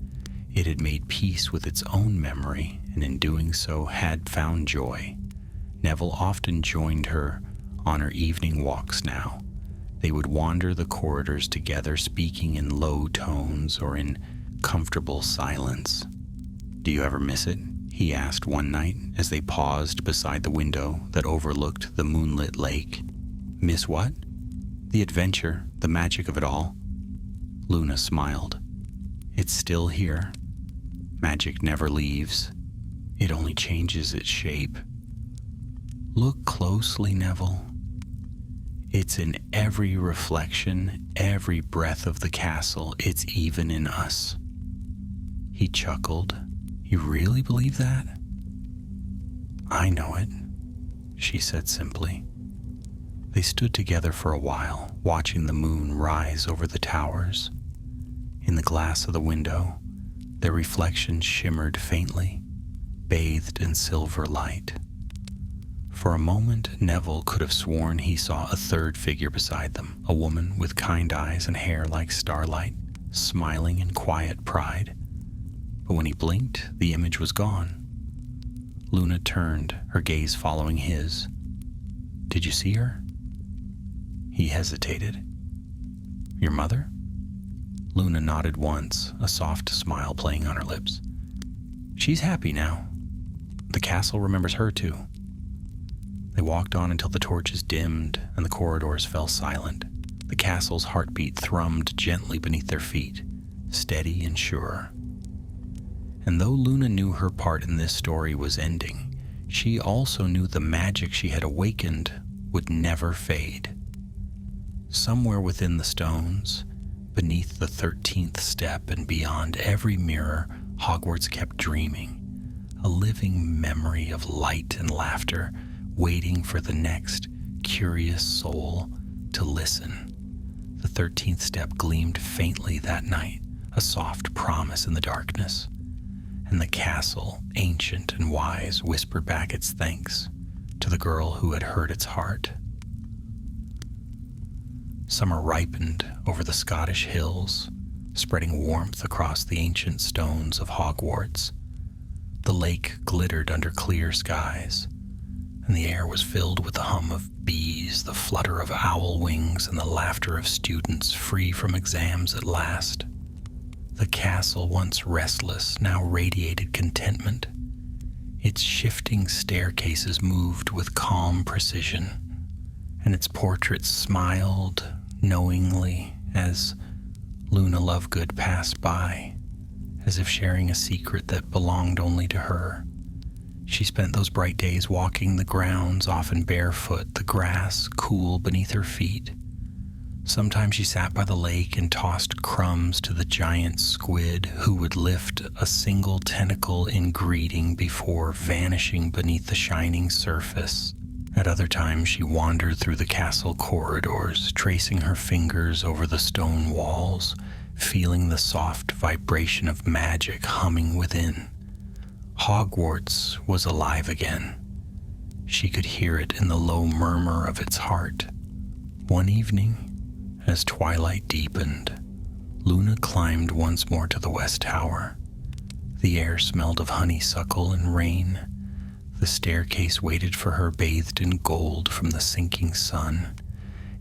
It had made peace with its own memory, and in doing so had found joy. Neville often joined her on her evening walks now. They would wander the corridors together, speaking in low tones or in comfortable silence. "Do you ever miss it?" he asked one night as they paused beside the window that overlooked the moonlit lake. "Miss what?" "The adventure, the magic of it all." Luna smiled. "It's still here. Magic never leaves. It only changes its shape." "Look closely, Neville." It's in every reflection, every breath of the castle. It's even in us." He chuckled. "You really believe that?" "I know it," she said simply. They stood together for a while, watching the moon rise over the towers. In the glass of the window, their reflections shimmered faintly, bathed in silver light. For a moment, Neville could have sworn he saw a third figure beside them, a woman with kind eyes and hair like starlight, smiling in quiet pride. But when he blinked, the image was gone. Luna turned, her gaze following his. "Did you see her?" He hesitated. "Your mother?" Luna nodded once, a soft smile playing on her lips. "She's happy now. The castle remembers her too." They walked on until the torches dimmed and the corridors fell silent. The castle's heartbeat thrummed gently beneath their feet, steady and sure. And though Luna knew her part in this story was ending, she also knew the magic she had awakened would never fade. Somewhere within the stones, beneath the 13th step and beyond every mirror, Hogwarts kept dreaming, a living memory of light and laughter, waiting for the next curious soul to listen. The 13th step gleamed faintly that night, a soft promise in the darkness, and the castle, ancient and wise, whispered back its thanks to the girl who had heard its heart. Summer ripened over the Scottish hills, spreading warmth across the ancient stones of Hogwarts. The lake glittered under clear skies, and the air was filled with the hum of bees, the flutter of owl wings, and the laughter of students free from exams at last. The castle, once restless, now radiated contentment. Its shifting staircases moved with calm precision, and its portraits smiled knowingly as Luna Lovegood passed by, as if sharing a secret that belonged only to her. She spent those bright days walking the grounds, often barefoot, the grass cool beneath her feet. Sometimes she sat by the lake and tossed crumbs to the giant squid who would lift a single tentacle in greeting before vanishing beneath the shining surface. At other times, she wandered through the castle corridors, tracing her fingers over the stone walls, feeling the soft vibration of magic humming within. Hogwarts was alive again. She could hear it in the low murmur of its heart. One evening, as twilight deepened, Luna climbed once more to the West Tower. The air smelled of honeysuckle and rain. The staircase waited for her, bathed in gold from the sinking sun.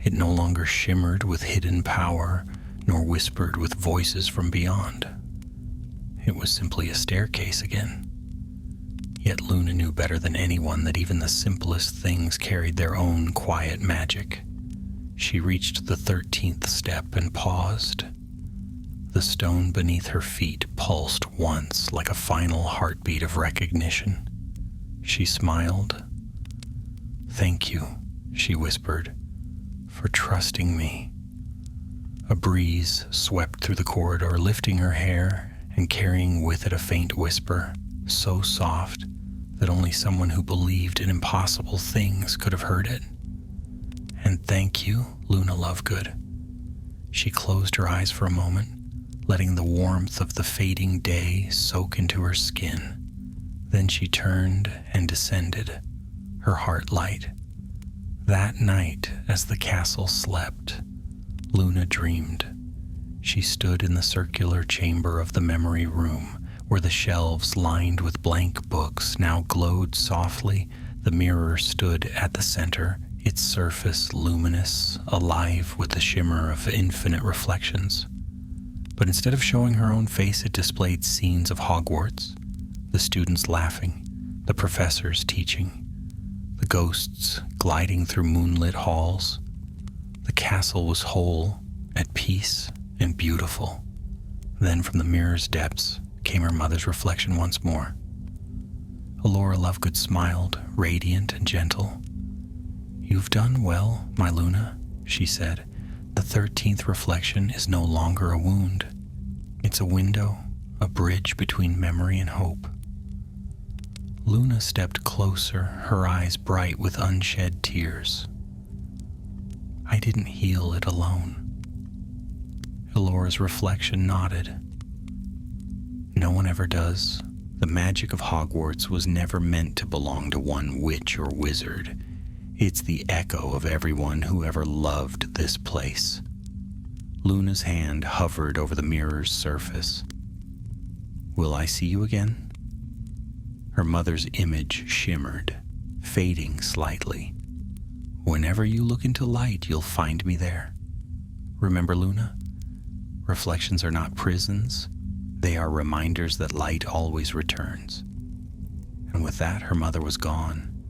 It no longer shimmered with hidden power, nor whispered with voices from beyond. It was simply a staircase again. Yet Luna knew better than anyone that even the simplest things carried their own quiet magic. She reached the 13th step and paused. The stone beneath her feet pulsed once like a final heartbeat of recognition. She smiled. "Thank you," she whispered, "for trusting me." A breeze swept through the corridor, lifting her hair and carrying with it a faint whisper, so soft that only someone who believed in impossible things could have heard it. "And thank you, Luna Lovegood." She closed her eyes for a moment, letting the warmth of the fading day soak into her skin. Then she turned and descended, her heart light. That night, as the castle slept, Luna dreamed. She stood in the circular chamber of the memory room, where the shelves lined with blank books now glowed softly. The mirror stood at the center, its surface luminous, alive with the shimmer of infinite reflections. But instead of showing her own face, it displayed scenes of Hogwarts. The students laughing, the professors teaching, the ghosts gliding through moonlit halls. The castle was whole, at peace, and beautiful. Then from the mirror's depths came her mother's reflection once more. Allure Lovegood smiled, radiant and gentle. "You've done well, my Luna," she said. The 13th reflection is no longer a wound. It's a window, a bridge between memory and hope. Luna stepped closer, her eyes bright with unshed tears. I didn't heal it alone. Allure's reflection nodded. No one ever does. The magic of Hogwarts was never meant to belong to one witch or wizard. It's the echo of everyone who ever loved this place. Luna's hand hovered over the mirror's surface. Will I see you again? Her mother's image shimmered, fading slightly. Whenever you look into light, you'll find me there. Remember, Luna? Reflections are not prisons. They are reminders that light always returns. And with that, her mother was gone,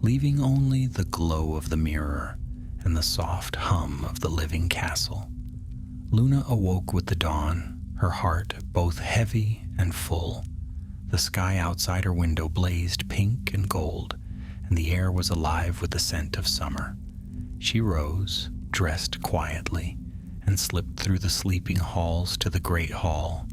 leaving only the glow of the mirror and the soft hum of the living castle. Luna awoke with the dawn, her heart both heavy and full. The sky outside her window blazed pink and gold, and the air was alive with the scent of summer. She rose, dressed quietly, and slipped through the sleeping halls to the great hall,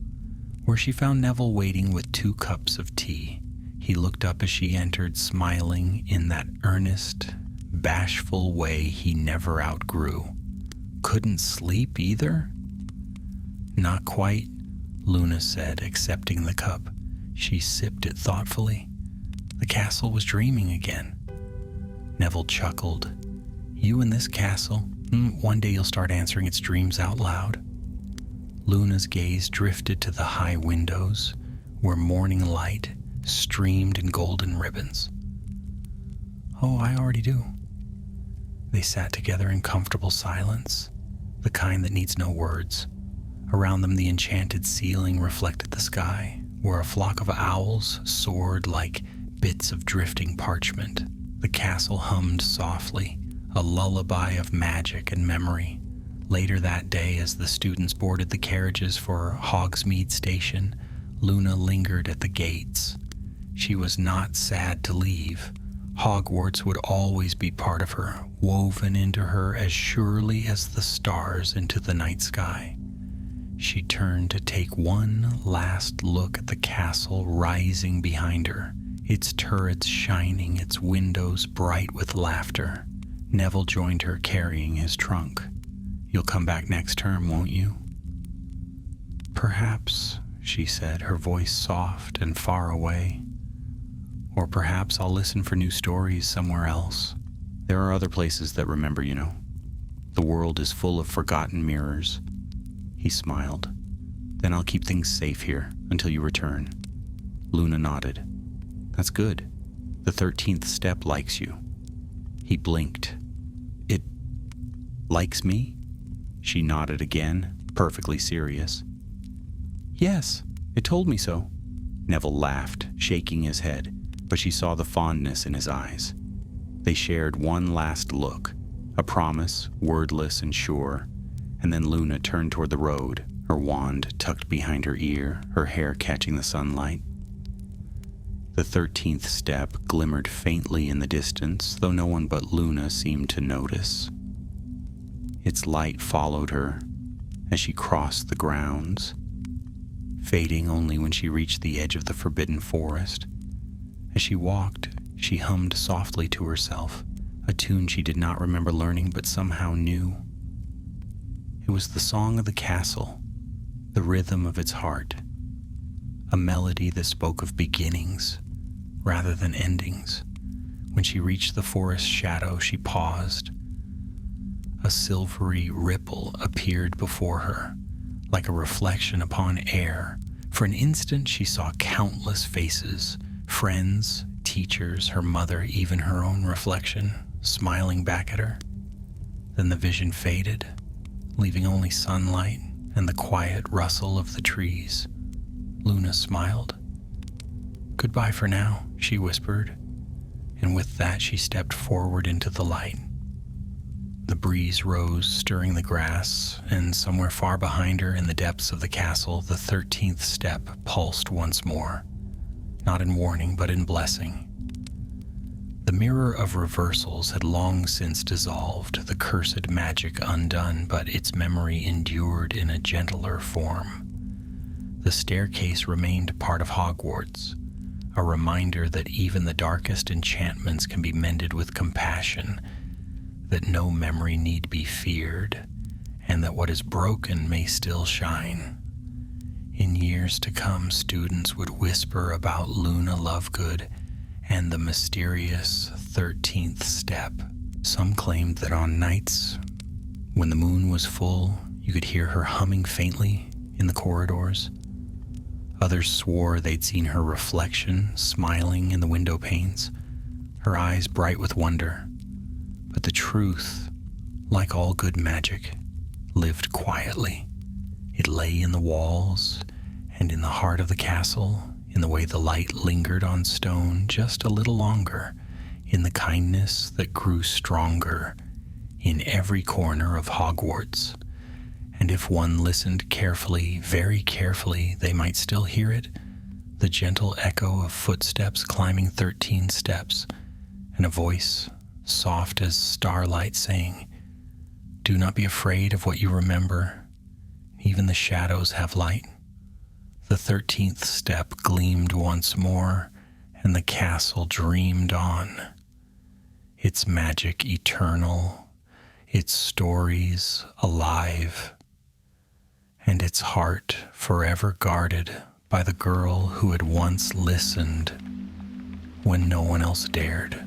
where she found Neville waiting with 2 cups of tea. He looked up as she entered, smiling in that earnest, bashful way he never outgrew. Couldn't sleep either? Not quite, Luna said, accepting the cup. She sipped it thoughtfully. The castle was dreaming again. Neville chuckled. You in this castle? One day you'll start answering its dreams out loud. Luna's gaze drifted to the high windows, where morning light streamed in golden ribbons. Oh, I already do. They sat together in comfortable silence, the kind that needs no words. Around them, the enchanted ceiling reflected the sky, where a flock of owls soared like bits of drifting parchment. The castle hummed softly, a lullaby of magic and memory. Later that day, as the students boarded the carriages for Hogsmeade Station, Luna lingered at the gates. She was not sad to leave. Hogwarts would always be part of her, woven into her as surely as the stars into the night sky. She turned to take one last look at the castle rising behind her, its turrets shining, its windows bright with laughter. Neville joined her, carrying his trunk. You'll come back next term, won't you? Perhaps, she said, her voice soft and far away. Or perhaps I'll listen for new stories somewhere else. There are other places that remember, you know. The world is full of forgotten mirrors. He smiled. Then I'll keep things safe here until you return. Luna nodded. That's good. The 13th step likes you. He blinked. It likes me? She nodded again, perfectly serious. Yes, it told me so. Neville laughed, shaking his head, but she saw the fondness in his eyes. They shared one last look, a promise, wordless and sure, and then Luna turned toward the road, her wand tucked behind her ear, her hair catching the sunlight. The 13th step glimmered faintly in the distance, though no one but Luna seemed to notice. Its light followed her as she crossed the grounds, fading only when she reached the edge of the forbidden forest. As she walked, she hummed softly to herself, a tune she did not remember learning but somehow knew. It was the song of the castle, the rhythm of its heart, a melody that spoke of beginnings rather than endings. When she reached the forest shadow, she paused. A silvery ripple appeared before her, like a reflection upon air. For an instant, she saw countless faces, friends, teachers, her mother, even her own reflection, smiling back at her. Then the vision faded, leaving only sunlight and the quiet rustle of the trees. Luna smiled. Goodbye for now, she whispered, and with that she stepped forward into the light. The breeze rose, stirring the grass, and somewhere far behind her in the depths of the castle, the 13th step pulsed once more, not in warning but in blessing. The The mirror of reversals had long since dissolved, the cursed magic undone, but its memory endured in a gentler form. The staircase remained part of Hogwarts, a reminder that even the darkest enchantments can be mended with compassion, that no memory need be feared, and that what is broken may still shine. In years to come, students would whisper about Luna Lovegood and the mysterious 13th step. Some claimed that on nights when the moon was full, you could hear her humming faintly in the corridors. Others swore they'd seen her reflection smiling in the window panes, her eyes bright with wonder. But the truth, like all good magic, lived quietly. It lay in the walls and in the heart of the castle, in the way the light lingered on stone just a little longer, in the kindness that grew stronger in every corner of Hogwarts. And if one listened carefully, very carefully, they might still hear it, the gentle echo of footsteps climbing 13 steps, and a voice, soft as starlight, saying, "Do not be afraid of what you remember. Even the shadows have light." The 13th step gleamed once more, and the castle dreamed on, its magic eternal, its stories alive, and its heart forever guarded by the girl who had once listened when no one else dared.